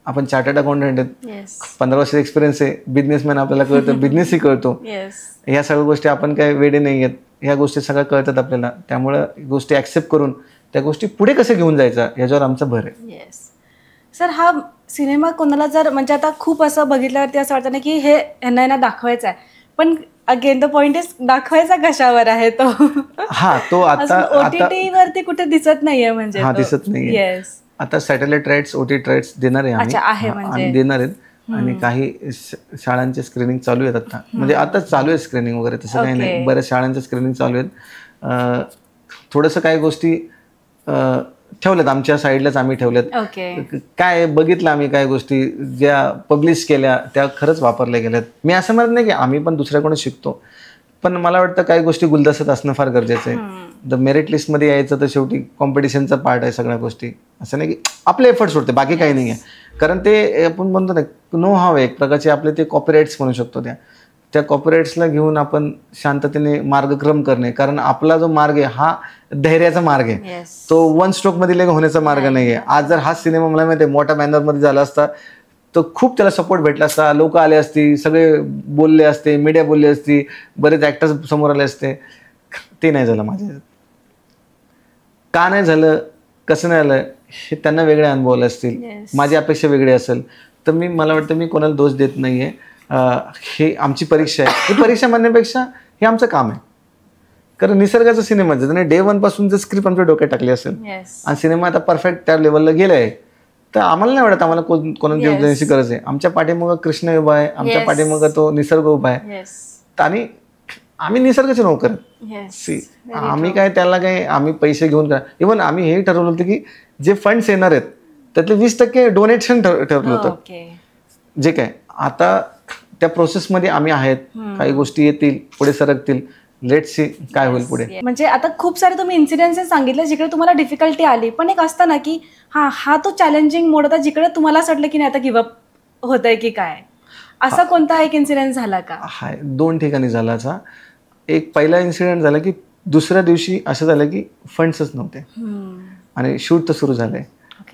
आपण चार्टर्ड अकाउंटंट आहेत, 15 वर्षाचा एक्सपिरियन्स आहे, बिझनेसमॅन आपल्याला कळतं, बिझनेसही कळतो, ह्या सगळ्या गोष्टी आपण काय वेडे नाही आहेत, ह्या गोष्टी सगळ्या कळतात आपल्याला. त्यामुळं गोष्टी ॲक्सेप्ट करून त्या गोष्टी पुढे कसे घेऊन जायचा याच्यावर आमचा भर आहे. सर, हा सिनेमा कोणाला जर म्हणजे आता खूप असं बघितल्यावरती असं वाटतं ना की हे यांना दाखवायचा आहे, पण अगेन द पॉइंट इज दाखवायचा कशावर आहे तो. तो आता OTT वरती कुठे दिसत नाहीये, म्हणजे दिसत नाहीये. आता सॅटेलाइट राईट्स, OTT राईट्स देणार आहे आम्ही देणार आहेत. आणि काही शाळांचे स्क्रीनिंग चालू आहेत आता, म्हणजे आता चालू आहे स्क्रीनिंग वगैरे, तसं काही नाही, बऱ्याच शाळांचे स्क्रीनिंग चालू आहेत. थोडंसं काही गोष्टी ठेवल्यात आमच्या साईडलाच आम्ही ठेवल्यात. काय बघितलं आम्ही, काय गोष्टी ज्या पब्लिश केल्या त्या खरंच वापरल्या गेल्यात. मी असं म्हणत नाही की आम्ही पण दुसऱ्याकडून शिकतो, पण मला वाटतं काही गोष्टी गुलदस्त्यात असणं फार गरजेचं आहे. द मेरिट लिस्टमध्ये यायचं तर शेवटी कॉम्पिटिशनचा पार्ट आहे सगळ्या गोष्टी, असं नाही की आपले एफर्ट्स होते, बाकी काही नाही आहे. कारण ते आपण म्हणतो ना नो हाव, एक प्रकारचे आपले ते कॉपीराईट्स म्हणू शकतो. त्या कॉपीराईट्सला घेऊन आपण शांततेने मार्गक्रम करणे, कारण आपला जो मार्ग आहे हा धैर्याचा मार्ग आहे, तो 1 स्ट्रोकमध्ये लेग होण्याचा मार्ग नाही आहे. आज जर हा सिनेमा मला माहिती आहे मोठ्या बॅनरमध्ये झाला असता तर खूप त्याला सपोर्ट भेटला असता, लोक आले असती, सगळे बोलले असते, मीडिया बोलली असती, बरेच ॲक्टर्स समोर आले असते. ते नाही झालं माझ्या. का नाही झालं, कसं नाही झालं, हे त्यांना वेगळे अनुभवले असतील, माझी अपेक्षा वेगळी असेल. तर मला वाटतं मी कोणाला दोष देत नाही आहे. हे आमची परीक्षा आहे, ही परीक्षा म्हणण्यापेक्षा हे आमचं काम आहे. कारण निसर्गाचा सिनेमा त्याने डे 1 पासून जर स्क्रिप्ट आमच्या डोक्यात टाकली असेल आणि सिनेमा आता परफेक्ट त्या लेवलला गेला आहे, तर आम्हाला नाही वाटत आम्हाला कोणाची देण्याची गरज आहे. आमच्या पाठीमागं कृष्ण उभा आहे, आमच्या पाठीमागं तो निसर्ग उभा आहे. आणि आम्ही निसर्गाचे नोकर आहेत. आम्ही काय त्याला काय आम्ही पैसे घेऊन करा. इव्हन आम्ही हे ठरवलं होतं की जे फंड्स येणार आहेत त्यातले 20% डोनेशन ठरवलं होतं. जे काय आता त्या प्रोसेसमध्ये आम्ही आहेत, काही गोष्टी येतील, पुढे सरकतील, लेट्स सी काय होईल पुढे. म्हणजे आता खूप सारे तुम्ही इन्सिडेंट्स सांगितले जिकडे तुम्हाला डिफिकल्टी आली, पण एक असतं ना की हा तो चॅलेंजिंग मोड होता जिकडे तुम्हाला असं वाटलं की नाही आता गिव्हअप होतंय की काय, असा कोणता एक इन्सिडेंट झाला का? 2 ठिकाणी झालाचा. एक पहिला इन्सिडेंट झाला की दुसऱ्या दिवशी असं झालं की फंड्सच नव्हते आणि शूट तर सुरू झालंय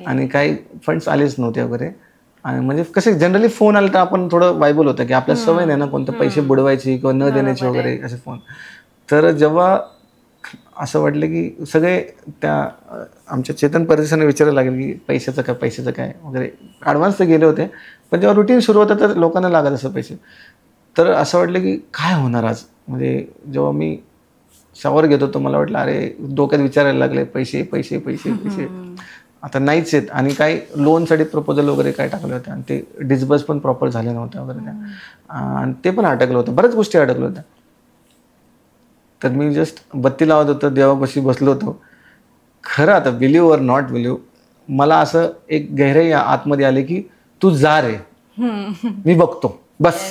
आणि काही फंड्स आलेच नव्हते वगैरे. आणि म्हणजे कसे जनरली फोन आले तर आपण थोडं वायबल होतं की आपल्या सवय नाही ना कोणते पैसे बुडवायची किंवा न देण्याची वगैरे असे फोन. तर जेव्हा असं वाटलं की सगळे त्या आमच्या चेतन परदेशाने विचारायला लागले की पैशाचं काय वगैरे. ॲडव्हान्स तर गेले होते पण जेव्हा रुटीन सुरू होतं तर लोकांना लागत असं पैसे. तर असं वाटलं की काय होणार आज. म्हणजे जेव्हा मी शॉवर घेत होतो मला वाटलं अरे डोक्यात विचारायला लागले पैसे आता नाहीच आहेत. आणि काही लोनसाठी प्रपोजल वगैरे काय टाकले होते आणि ते डिस्बर्स पण प्रॉपर झाले नव्हते वगैरे त्या. आणि ते पण अटकलं होतं, बऱ्याच गोष्टी अटकल्या होत्या. तर मी जस्ट बत्ती लावत होतो, देवापाशी बसलो होतो. खरं आता बिलीव्ह और नॉट बिलीव्ह मला असं एक गहराई आतमध्ये आले की तू जा रे, मी बघतो, बस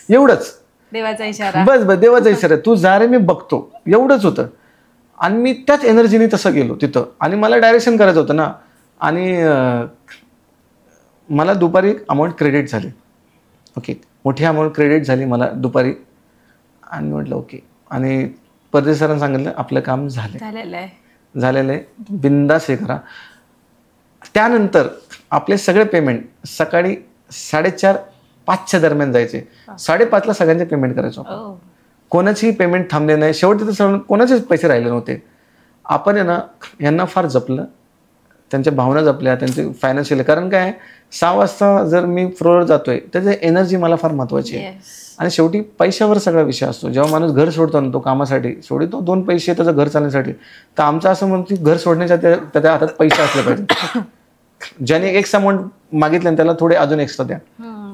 एवढंच. देवाचा इशारा. बस देवाचा इशारा, तू जा रे मी बघतो, एवढंच होतं. आणि मी त्याच एनर्जीने तसं गेलो तिथं. आणि मला डायरेक्शन करायचं होतं ना. आणि मला दुपारी अमाऊंट क्रेडिट झाली. ओके, मोठी अमाऊंट क्रेडिट झाली मला दुपारी. आणि म्हटलं ओके. आणि परदेश सरांनी सांगितलं आपलं काम झालेलं आहे, बिंदास हे करा. त्यानंतर आपले सगळे पेमेंट सकाळी 4:30-5च्या दरम्यान जायचे. 5:30ला सगळ्यांचे पेमेंट करायचो. कोणाचीही पेमेंट थांबले नाही. शेवटी तर कोणाचेच पैसे राहिले नव्हते. आपण आहे ना यांना फार जपलं, त्यांच्या भावना जपल्या, त्यांचे फायनान्शियल. कारण काय 6 वाजता जर मी फ्लोअर जातोय तर एनर्जी मला फार महत्वाची आहे. आणि शेवटी पैशावर सगळा विषय असतो. जेव्हा माणूस घर सोडतो ना तो कामासाठी तो 2 पैसे त्याचं घर चालण्यासाठी. तर आमचं असं म्हणतो की घर सोडण्याच्या त्याच्या हातात पैसे असले पाहिजे. ज्याने एक्स अमाऊंट मागितलं त्याला थोडे अजून एक्स्ट्रा द्या.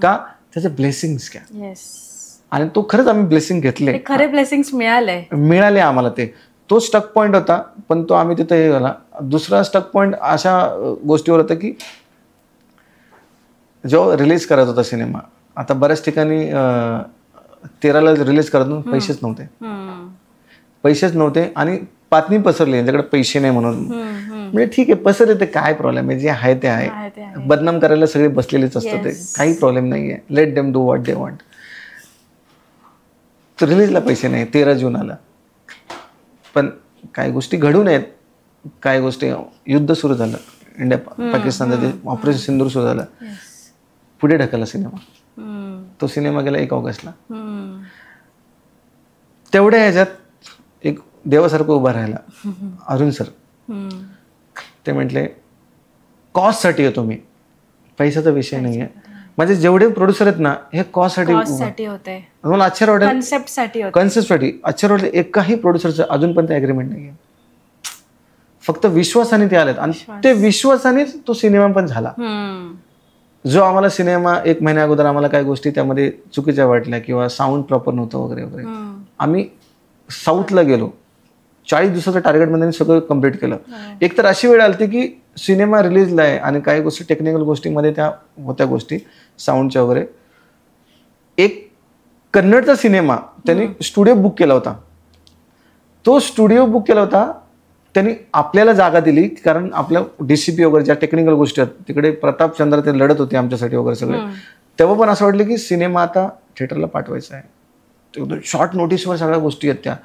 का त्याचे ब्लेसिंग्स घ्या. आणि तो खरंच आम्ही ब्लेसिंग घेतले, खरे ब्लेसिंग्स मिळाले आम्हाला. तो स्टक पॉईंट होता पण तो आम्ही तिथे हे झाला. दुसरा स्टक पॉईंट अशा गोष्टीवर होता की जो रिलीज करत होता सिनेमा. आता बऱ्याच ठिकाणी 13ला रिलीज करत पैसेच नव्हते आणि बातमी पसरली यांच्याकडे पैसे नाही म्हणून. म्हणजे ठीक आहे पसरले ते काय प्रॉब्लेम आहे, जे आहे ते आहे. बदनाम करायला सगळे बसलेलेच असतात, ते काही प्रॉब्लेम नाही आहे. Let them do what they want. तर रिलीजला पैसे नाही. 13 जूनला. पण काही गोष्टी घडून आहेत, काही गोष्टी युद्ध सुरू झालं इंडिया पाकिस्तानचं, ऑपरेशन सिंदूर सुरू झालं, पुढे ढकलला सिनेमा. तो सिनेमा गेला 1 ऑगस्टला. तेवढ्या ह्याच्यात एक देवासारखं उभा राहिला अरुण सर. ते म्हटले कॉस्टसाठी येतो मी, पैशाचा विषय नाही आहे. म्हणजे जेवढे प्रोड्युसर आहेत ना हे कॉस्टसाठी होते. मला आश्चर्य वाटेल, कन्सेप्टसाठी आश्चर्य वाटेल. एकाही प्रोड्युसरचं अजूनपर्यंत ॲग्रीमेंट नाही आहे. फक्त विश्वासाने ते आलेत आणि ते विश्वासानेच तो सिनेमा पण झाला. जो आम्हाला सिनेमा 1 महिन्या अगोदर आम्हाला काही गोष्टी त्यामध्ये चुकीच्या वाटल्या किंवा साऊंड प्रॉपर नव्हतं वगैरे वगैरे. आम्ही साऊथला गेलो, 40 दिवसाच्या टार्गेटमध्ये सगळं कम्प्लीट केलं. एक तर अशी वेळ आली की सिनेमा रिलीजला आहे आणि काही गोष्टी टेक्निकल गोष्टीमध्ये त्या होत्या गोष्टी साऊंडच्या वगैरे. एक कन्नडचा सिनेमा त्यांनी स्टुडिओ बुक केला होता. तो स्टुडिओ बुक केला होता त्यांनी आपल्याला जागा दिली कारण आपल्या DCP वगैरे ज्या टेक्निकल गोष्टी आहेत तिकडे प्रताप चंद्र ते लढत होते आमच्यासाठी वगैरे सगळे. तेव्हा पण असं वाटलं की सिनेमा आता थिएटरला पाठवायचा आहे. शॉर्ट नोटीसवर सगळ्या गोष्टी आहेत त्या.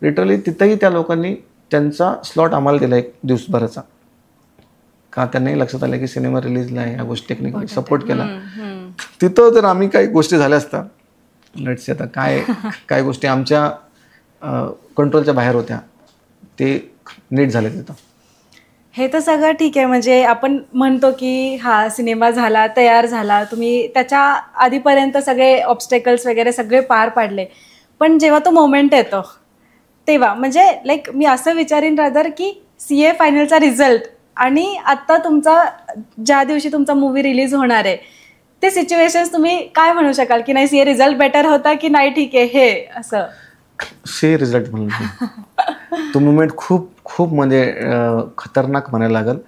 लिटरली तिथंही त्या लोकांनी त्यांचा स्लॉट आम्हाला दिला 1 दिवसाचा. का त्यांनाही लक्षात आलं की सिनेमा रिलीजला आहे, ह्या गोष्टी टेक्निकल सपोर्ट केला. तिथं जर आम्ही काही गोष्टी झाल्या असता लेट्स आता काय गोष्टी आमच्या कंट्रोलच्या बाहेर होत्या ते नीट झाले तिथं. हे तर सगळं ठीक आहे. म्हणजे आपण म्हणतो की हा सिनेमा झाला, तयार झाला, तुम्ही त्याच्या आधीपर्यंत सगळे ऑब्स्टेकल्स वगैरे सगळे पार पाडले. पण जेव्हा तो मोमेंट येतो तेव्हा म्हणजे लाईक मी असं विचारीन रादर की CA फायनलचा रिझल्ट आणि आत्ता तुमचा ज्या दिवशी तुमचा मूवी रिलीज होणार आहे ते सिच्युएशन्स तुम्ही काय म्हणू शकाल की नाही CA रिझल्ट बेटर होता की नाही ठीक आहे हे असं. CA रिझल्ट म्हणून तो मुवमेंट खूप खूप म्हणजे खतरनाक म्हणायला लागेल.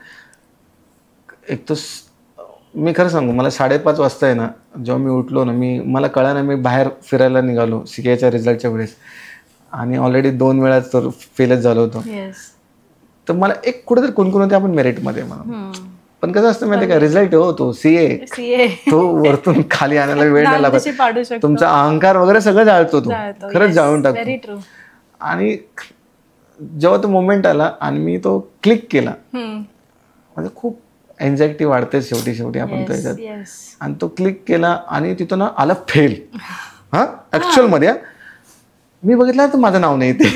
एक तर मी खरं सांगू मला 5:30 वाजता आहे ना जेव्हा मी उठलो ना मला कळलं ना मी बाहेर फिरायला निघालो CAच्या रिझल्टच्या वेळेस आणि ऑलरेडी 2 वेळा तर फेलच झालो होतो. तर मला एक कुठेतरी कोणकोण होते आपण मेरिटमध्ये म्हणून. पण कसं असतं माहिती का रिझल्ट हो तो CA तो वरतून खाली आणायला वेळ नाही लागत. तुमचा अहंकार वगैरे सगळं जाळतो तो, खरंच जाळून टाकतो. आणि जेव्हा तो मोमेंट आला आणि मी तो क्लिक केला म्हणजे खूप एन्झायटी वाढते शेवटी आपण त्याच्यात. येस. आणि तो क्लिक केला आणि तिथं ना आला फेल. हा ऍक्च्युअल मध्ये मी बघितलं तर माझं नाव नाही ते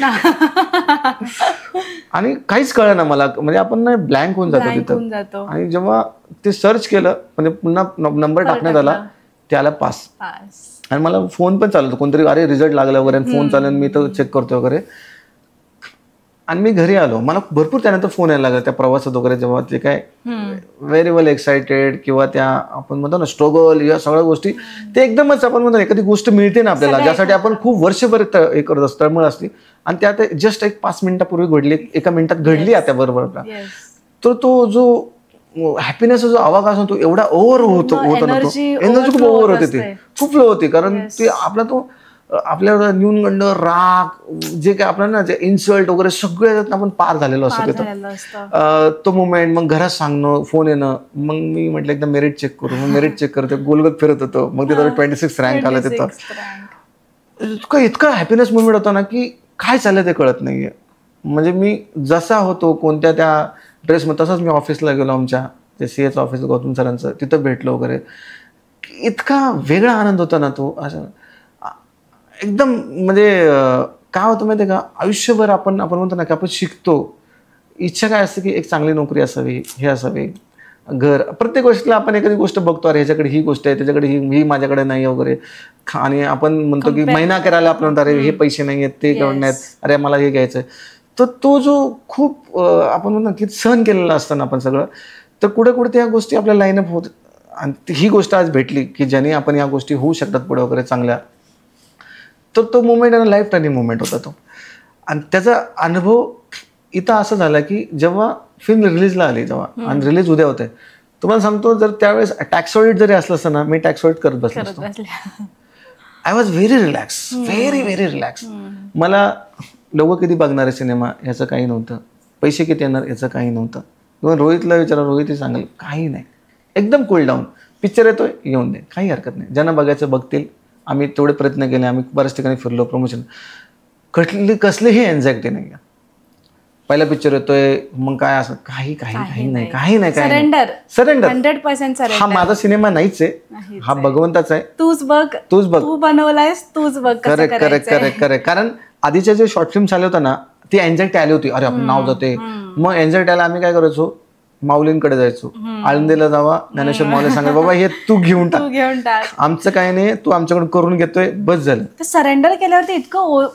आणि काहीच कळलं ना मला, म्हणजे आपण ना ब्लँक होऊन जातो तिथं. आणि जेव्हा ते सर्च केलं म्हणजे पुन्हा नंबर टाकण्यात आला, त्याला पास. आणि मला फोन पण चालवतो कोणतरी, अरे रिझल्ट लागला वगैरे, फोन चालेल मी तर चेक करतो वगैरे. आणि मी घरी आलो, मला भरपूर त्यानंतर फोन यायला लागला त्या प्रवासात वगैरे, जेव्हा ते काय व्हेरी वेल एक्सायटेड किंवा त्या आपण म्हणतो ना स्ट्रगल या सगळ्या गोष्टी, ते एकदमच आपण म्हणतो एखादी गोष्ट मिळते ना आपल्याला ज्यासाठी आपण खूप वर्षभर हे करत असतो, तळमळ असली, आणि त्या जस्ट एक 5 मिनिटापूर्वी घडली, 1 मिनिटात घडली त्या बरोबर. तर तो जो हॅपीनेस जो आवाज असतो तो एवढा ओव्हर होता ना, तो एनर्जी खूप ओव्हर होते, ते खूप फ्लो होती. कारण ते आपला तो आपल्याला न्यूनगंड, राग, जे काय आपल्याला ना जे इन्सल्ट वगैरे सगळे आपण पार झालेलो असतो तो मुवमेंट. मग घरात सांगणं, फोन येणं, मग मी म्हटलं एकदा मेरिट चेक करू. मग मेरिट चेक करते, गोलगत फिरत होतो, मग तिथं 26 रँक आला तिथं. इतका हॅपीनेस मुवमेंट होता ना की काय चाललंय ते कळत नाहीये. म्हणजे मी जसा होतो कोणत्या त्या ड्रेसमध्ये तसाच मी ऑफिसला गेलो, आमच्या ते सीएचं ऑफिस गौतम सरांचं, तिथं भेटलो वगैरे. इतका वेगळा आनंद होता ना तो, असं एकदम म्हणजे काय होतं माहिती आहे का, आयुष्यभर आपण म्हणतो ना की आपण शिकतो. इच्छा काय असते की एक चांगली नोकरी असावी, हे असावी, घर, प्रत्येक गोष्टीला आपण एखादी गोष्ट बघतो, अरे ह्याच्याकडे ही गोष्ट आहे, त्याच्याकडे ही माझ्याकडे नाही वगैरे. आणि आपण म्हणतो की महिना करायला आपण म्हणतो अरे हे पैसे नाही आहेत, ते करून नाहीत, अरे मला हे घ्यायचंय. तर तो जो खूप आपण म्हणतो की सहन केलेला असताना आपण सगळं, तर कुठे कुठे त्या गोष्टी आपल्या लाईनअप होत. आणि ही गोष्ट आज भेटली की ज्याने आपण या गोष्टी होऊ शकतात पुढे वगैरे चांगल्या. तर तो मुवमेंट आणि लाईफ टाईम मुवमेंट होता तो. आणि त्याचा अनुभव इथं असं झाला की जेव्हा फिल्म रिलीजला आली, जेव्हा आणि रिलीज उद्या होते, तुम्हाला सांगतो जर त्यावेळेस टॅक्स ऑडिट जरी असलं असतं ना, मी टॅक्स ऑडिट करत बसलो असतो. I was very relax, very relax. मला लोक किती बघणार आहे सिनेमा ह्याचं काही नव्हतं, पैसे किती येणार याचं काही नव्हतं. किंवा रोहितला विचारा, रोहितही सांगेल काही नाही, एकदम कूल डाऊन. पिक्चर येतोय येऊन दे, काही हरकत नाही, ज्यांना बघायचं बघतील. आम्ही तेवढे प्रयत्न केले, आम्ही बऱ्याच ठिकाणी फिरलो, प्रमोशन, कसलीही एन्झायटी नाही. पहिला पिक्चर येतोय मग काय असं काही नाही. सरेंडर 100% हा माझा सिनेमा नाहीच आहे, हा भगवंताचा आहे. तूच बघ, तू बनवलायस, तूच बघ. करेक्ट. कारण आधीच्या जे शॉर्ट फिल्म आले होता ना, ती एन्झायटी आली होती, अरे आपण नाव जाते. मग एन्झायटी आला, आम्ही काय करायचो, माऊलींकडे जायचो, आळंदीला जावा, ज्ञानेश्वर माऊली सांगा बाबा हे तू घेऊन टाक, आमचं काय नाही, तू आमच्याकडून करून घेतोय, बस झालं. सरेंडर केल्यावरती इतकं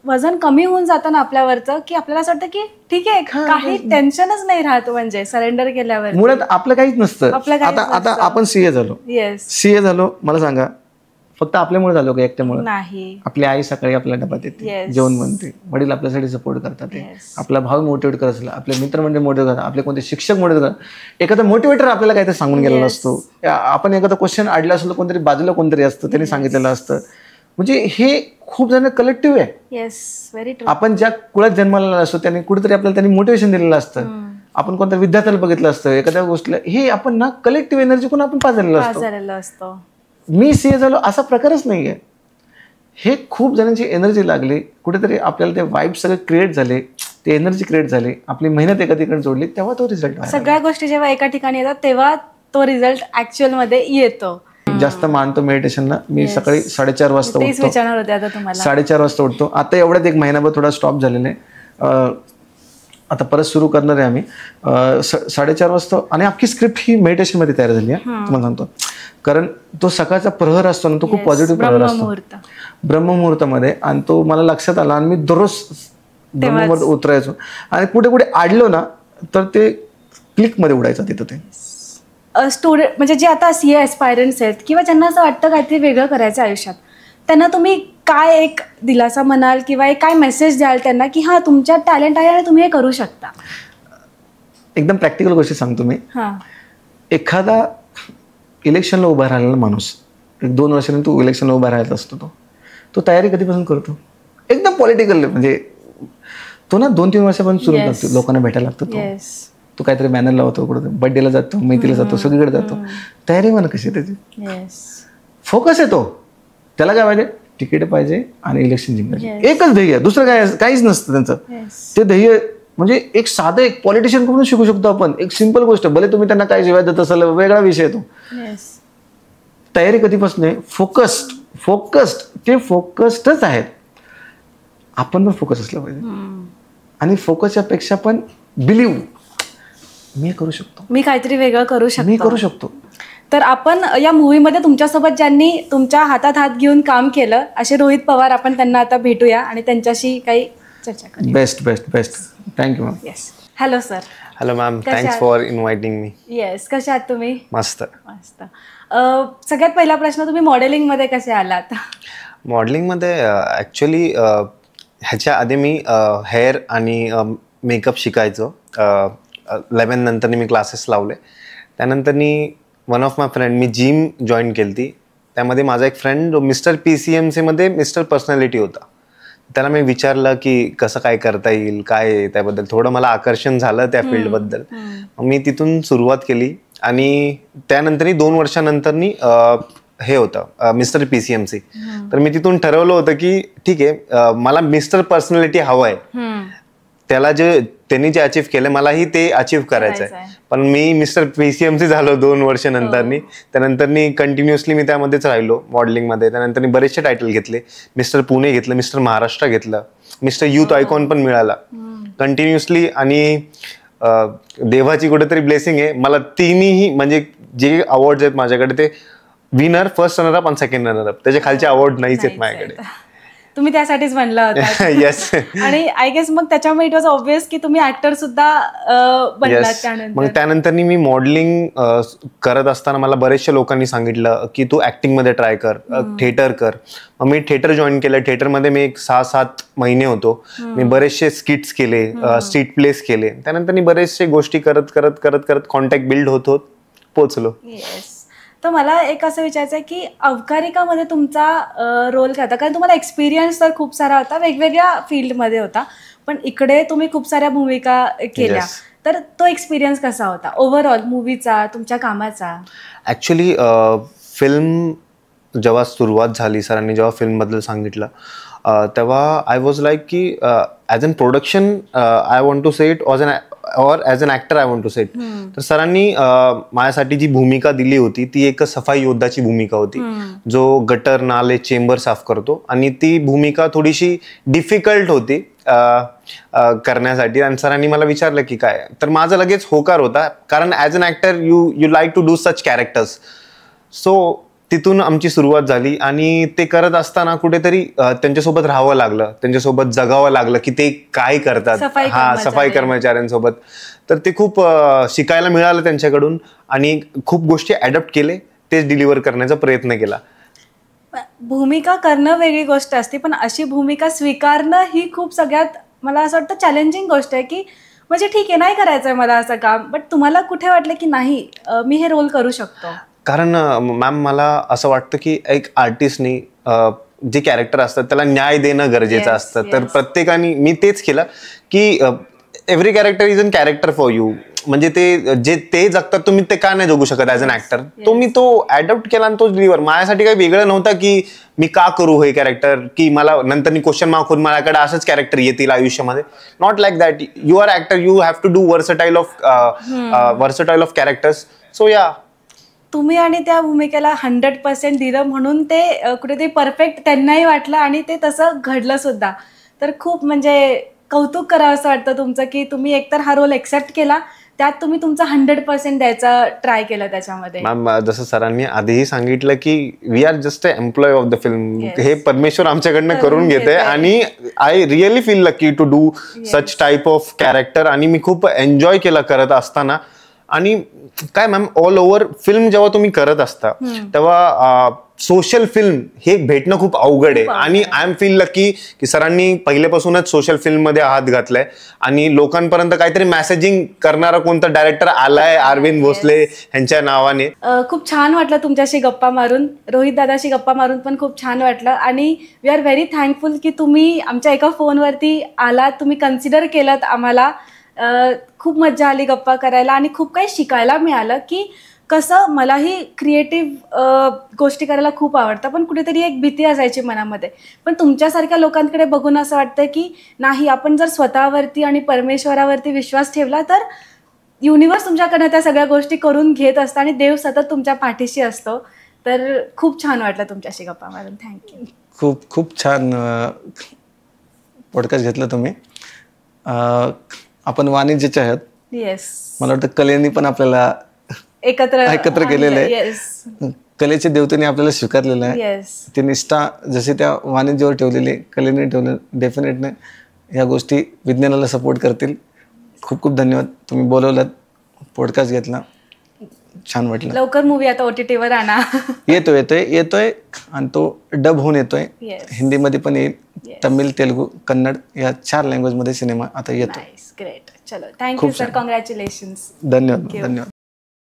वजन कमी होऊन जातं ना आपल्यावरचं, की आपल्याला असं वाटतं की ठीक आहे, काही टेन्शनच नाही राहत. म्हणजे सरेंडर केल्यावर मुळात आपलं काहीच नसतं. आता आपण सीए झालो, मला सांगा फक्त आपल्यामुळे झालो का एकट्यामुळे नाही. आपली आई सकाळी आपल्याला डबा देते, जेवण बनते, वडील आपल्यासाठी सपोर्ट करतात, आपला भाव मोटिवेट करत असला, आपले मित्रमंडळ मोटिवेट करतात, आपले कोणते शिक्षक मोटिवेट करतात, एखादा मोटिवेटर आपल्याला काहीतरी सांगून गेलेला असतो. आपण एखादा क्वेश्चन अडला असलो, कोणतरी बाजूला कोणतरी असतं त्यांनी सांगितलेलं असतं. म्हणजे हे खूप जण कलेक्टिव्ह आहे. आपण ज्या कुळात जन्माला असतो त्यांनी कुठेतरी आपल्याला त्यांनी मोटिवेशन दिलेलं असतं. आपण कोणत्या विद्यार्थ्याला बघितलं असतं, एखाद्या गोष्टीला, हे आपण ना कलेक्टिव्ह एनर्जी कोण आपण पाजलेलं असतो. मी सीए झालो असा प्रकारच नाहीये. हे खूप जणांची एनर्जी लागली, कुठेतरी आपल्याला ते वाईब सगळे क्रिएट झाले, ते एनर्जी क्रिएट झाली, आपली मेहनत एका ठिकाणी जोडली, तेव्हा तो रिझल्ट. सगळ्या गोष्टी जेव्हा एका ठिकाणी येतात तेव्हा तो रिझल्ट ऍक्च्युअल मध्ये येतो. जास्त मानतो मेडिटेशनला. मी सकाळी 4:30 वाजता उठतो. 4:30 वाजता उठतो. आता एवढ्यात एक महिनाभर थोडा स्टॉप झालेला आहे, आता परत सुरू करणार आहे आम्ही. 4:30 वाजता आणि अख्खी स्क्रिप्ट ही मेडिटेशन मध्ये तयार झाली आहे, तुम्हाला सांगतो. कारण तो सकाळचा प्रहर असतो ना, तो खूप पॉझिटिव्ह प्रहर असतो ब्रह्ममुहूर्तामध्ये. आणि तो मला लक्षात आला आणि मी दररोज ब्रह्ममुहूर्त उतरायचो. आणि कुठे कुठे आडलो ना तर ते क्लिक मध्ये उडायचं तिथं. ते स्टुडंट म्हणजे जे आता सीए ऍस्पायरंट्स आहेत किंवा ज्यांना असं वाटतं काहीतरी वेगळं करायचं आयुष्यात, त्यांना तुम्ही काय एक दिलासा म्हणाल किंवा एक काय मेसेज द्याल त्यांना की हा तुमच्यात टॅलेंट आहे आणि तुम्ही हे करू शकता? एकदम प्रॅक्टिकल गोष्टी सांगतो मी. एखादा इलेक्शनला उभा राहिलेला माणूस, 1-2 वर्षांनी तो इलेक्शनला उभा राहायचा असतो, तो तयारी कधीपासून करतो? एकदम पॉलिटिकल. म्हणजे तो ना 2-3 वर्षापासून सुरू करतो, लोकांना भेटायला लागतो, तो काहीतरी बॅनर लावतो, कुठं बर्थडेला जातो, मैत्रीला जातो, सगळीकडे जातो. तयारी म्हणा कशी त्याची, फोकस आहे तो. त्याला काय पाहिजे, तिकीट पाहिजे आणि इलेक्शन जिंकायचे, एकच ध्येय, दुसरं काय काहीच नसतं त्यांचं. ते ध्येय म्हणजे एक साधं एक पॉलिटिशियन कडून शिकू शकतो आपण. एक सिंपल गोष्ट, भले तुम्ही त्यांना काय शिवाय देत असाल वेगळा विषय तो. तयारी कधीपासून आहे, फोकस्ड ते फोकस्डच आहेत. आपण पण फोकस असलं पाहिजे आणि फोकसच्या पेक्षा पण बिलीव्ह मी करू शकतो, मी काहीतरी वेगळं करू शकतो. तर आपण या मूवीमध्ये तुमच्यासोबत ज्यांनी तुमच्या हातात हात घेऊन काम केलं असे रोहित पवार, आपण त्यांना आता भेटूया आणि त्यांच्याशी काही चर्चा करूया. Best thank you ma'am. Yes, hello sir. Hello ma'am, thanks for inviting me. Yes, कसे आहात तुम्ही? मस्त. सगळ्यात पहिला प्रश्न, तुम्ही मॉडेलिंगमध्ये कसे आलात? मॉडेलिंगमध्ये ॲक्च्युली ह्याच्या आधी मी हेअर आणि मेकअप शिकायचो. 11 नंतर मी क्लासेस लावले. त्यानंतर one of my friend, me gym join केली ती. त्यामध्ये माझा एक फ्रेंड जो मिस्टर PCMCमध्ये मिस्टर पर्सनॅलिटी होता. त्याला मी विचारलं की कसं काय करता येईल, काय त्याबद्दल थोडं मला आकर्षण झालं त्या फील्डबद्दल. मग मी तिथून सुरुवात केली आणि त्यानंतर 2 वर्षानंतर हे होतं मिस्टर PCMC. तर मी तिथून ठरवलं होतं की ठीक आहे, मला मिस्टर पर्सनॅलिटी हवं आहे. त्याला त्यांनी जे अचीव्ह केलं मलाही ते अचीव्ह करायचं आहे. पण मी मिस्टर PCMC झालो 2 वर्षानंतरनी. त्यानंतर कंटिन्युअसली मी त्यामध्येच राहिलो मॉडेलिंगमध्ये. त्यानंतर बरेचसे टायटल घेतले. मिस्टर पुणे घेतलं, मिस्टर महाराष्ट्र घेतलं, मिस्टर युथ आयकॉन पण मिळाला कंटिन्युअसली. आणि देवाची कुठेतरी ब्लेसिंग आहे, मला तिन्ही म्हणजे जे अवॉर्ड्स आहेत माझ्याकडे ते विनर, फर्स्ट रनरअप आणि सेकंड रनरअप, त्याच्या खालचे अवॉर्ड नाहीच आहेत माझ्याकडे. तुम्ही त्यासाठीच म्हणला होता. येस. आणि आय गेस मग त्याच्यामुळे इट वॉज ऑब्वियस की तुम्ही ऍक्टर सुद्धा बनलात त्यानंतर. मग त्यानंतर मी मॉडेलिंग करत असताना मला बरेचशा लोकांनी सांगितलं की तू ऍक्टिंग मध्ये ट्राय कर, थिएटर कर. मग मी थिएटर जॉईन केलं. थिएटरमध्ये मी एक 6-7 महिने होतो. मी बरेचसे स्किट्स केले, स्ट्रीट प्लेस केले. त्यानंतर बरेचसे गोष्टी करत करत करत करत कॉन्टॅक्ट बिल्ड होत होत पोचलो. येस. तर मला एक असं विचारायचं आहे की अवकारिकामध्ये तुमचा रोल काय होता? कारण तुम्हाला एक्सपिरियन्स तर खूप सारा होता, वेगवेगळ्या फील्डमध्ये होता, पण इकडे तुम्ही खूप साऱ्या भूमिका केल्या. तर तो एक्सपिरियन्स कसा होता ओव्हरऑल मूवीचा, तुमच्या कामाचा? ॲक्च्युली फिल्म जेव्हा सुरुवात झाली, सरांनी जेव्हा फिल्मबद्दल सांगितलं तेव्हा आय वॉज लाईक की as an production I want to say it और as an actor I want to say it. तर सरांनी माझ्यासाठी जी भूमिका दिली होती ती एक सफाई योद्धाची भूमिका होती, जो गटर, नाले, चेंबर साफ करतो. आणि ती भूमिका थोडीशी डिफिकल्ट होती करण्यासाठी. आणि सरांनी मला विचारलं की काय, तर माझा लगेच होकार होता, कारण as an actor you like to do such characters. So तिथून आमची सुरुवात झाली. आणि ते करत असताना कुठेतरी त्यांच्यासोबत राहावं लागलं, त्यांच्यासोबत जगावं लागलं की ते काय करतात. सफाई कर्मचाऱ्यांसोबत. तर ते खूप शिकायला मिळालं त्यांच्याकडून आणि खूप गोष्टी ॲडॉप्ट केले, तेच डिलिव्हर करण्याचा प्रयत्न केला. भूमिका करणं वेगळी गोष्ट असते, पण अशी भूमिका स्वीकारणं ही खूप सगळ्यात मला असं वाटतं चॅलेंजिंग गोष्ट आहे. की म्हणजे ठीक आहे, नाही करायचंय मला असं काम, बट तुम्हाला कुठे वाटलं की नाही मी हे रोल करू शकतो? कारण मॅम मला असं वाटतं की एक आर्टिस्टनी जे कॅरेक्टर असतात त्याला न्याय देणं गरजेचं असतं. तर प्रत्येकाने मी तेच केलं की every character is an character for you. म्हणजे ते जगतात, तुम्ही ते का नाही जगू शकत ॲज अन ॲक्टर. तो मी तो ॲडॉप्ट केला आणि तो डिलिव्हर. माझ्यासाठी काही वेगळं नव्हतं की मी का करू हे कॅरेक्टर, की मला नंतर क्वेश्चन मार्क होऊन माझ्याकडे असंच कॅरेक्टर येतील आयुष्यामध्ये. Not like that. You are actor, you have to do versatile of characters. So yeah, तुम्ही आणि त्या भूमिकेला 100% दिलं म्हणून ते कुठेतरी परफेक्ट त्यांनाही वाटलं आणि ते तसं घडलं सुद्धा. तर खूप म्हणजे कौतुक करावं असं वाटतं तुमचं की तुम्ही एकतर हा रोल एक्सेप्ट केला, त्यात तुम्ही तुमचा 100% द्यायचा ट्राय केलं त्याच्यामध्ये. मॅम जसं सरांनी आधीही सांगितलं की we are just a employ of the film. हे परमेश्वर आमच्याकडनं करून घेते आणि I really feel lucky to do such type of character. आणि मी खूप एन्जॉय केलं करत असताना. आणि काय मॅम, ऑल ओव्हर फिल्म जेव्हा तुम्ही करत असता तेव्हा सोशल फिल्म हे भेटणं खूप अवघड आहे. आणि आय एम फील लकी की सरांनी पहिल्यापासूनच सोशल फिल्म मध्ये हात घातलाय आणि लोकांपर्यंत काहीतरी मेसेजिंग करणारा कोणता डायरेक्टर आलाय, अरविंद भोसले यांच्या नावाने. खूप छान वाटलं तुमच्याशी गप्पा मारून, रोहित दादाशी गप्पा मारून पण खूप छान वाटलं. आणि वी आर व्हेरी थँकफुल की तुम्ही आमच्या एका फोनवरती आलात, तुम्ही कन्सिडर केलं आम्हाला. खूप मज्जा आली गप्पा करायला आणि खूप काही शिकायला मिळालं की कसं मलाही क्रिएटिव्ह गोष्टी करायला खूप आवडतं, पण कुठेतरी एक भीती असायची मनामध्ये. पण तुमच्यासारख्या लोकांकडे बघून असं वाटतं की नाही, आपण जर स्वतःवरती आणि परमेश्वरावरती विश्वास ठेवला तर युनिवर्स तुमच्याकडनं त्या सगळ्या गोष्टी करून घेत असतं आणि देव सतत तुमच्या पाठीशी असतो. तर खूप छान वाटलं तुमच्याशी गप्पा मारून. थँक्यू. खूप खूप छान पॉडकास्ट घेतलं तुम्ही. आपण वाणिज्याचे आहात, येस, मला वाटतं कलेनी पण आपल्याला एकत्र केलेलं आहे. येस कलेचे देवतेने आपल्याला स्वीकारलेलं आहे. येस. ती निष्ठा जशी त्या वाणिज्यावर ठेवलेली, कलेने ठेवलं, डेफिनेटली ह्या गोष्टी विज्ञानाला सपोर्ट करतील. खूप खूप धन्यवाद, तुम्ही बोलवलात, पॉडकास्ट घेतला, छान वाटलं. लवकर मूवी आता OTT वर आणा. येतोय आणि तो डब होऊन येतोय. Yes. हिंदीमध्ये पण येईल, Yes. तमिळ, तेलुगू, कन्नड या 4 लँग्वेजमध्ये सिनेमा आता येतो. Nice, great. चलो, थँक्यू सर, कॉंग्रॅच्युलेशन्स. धन्यवाद.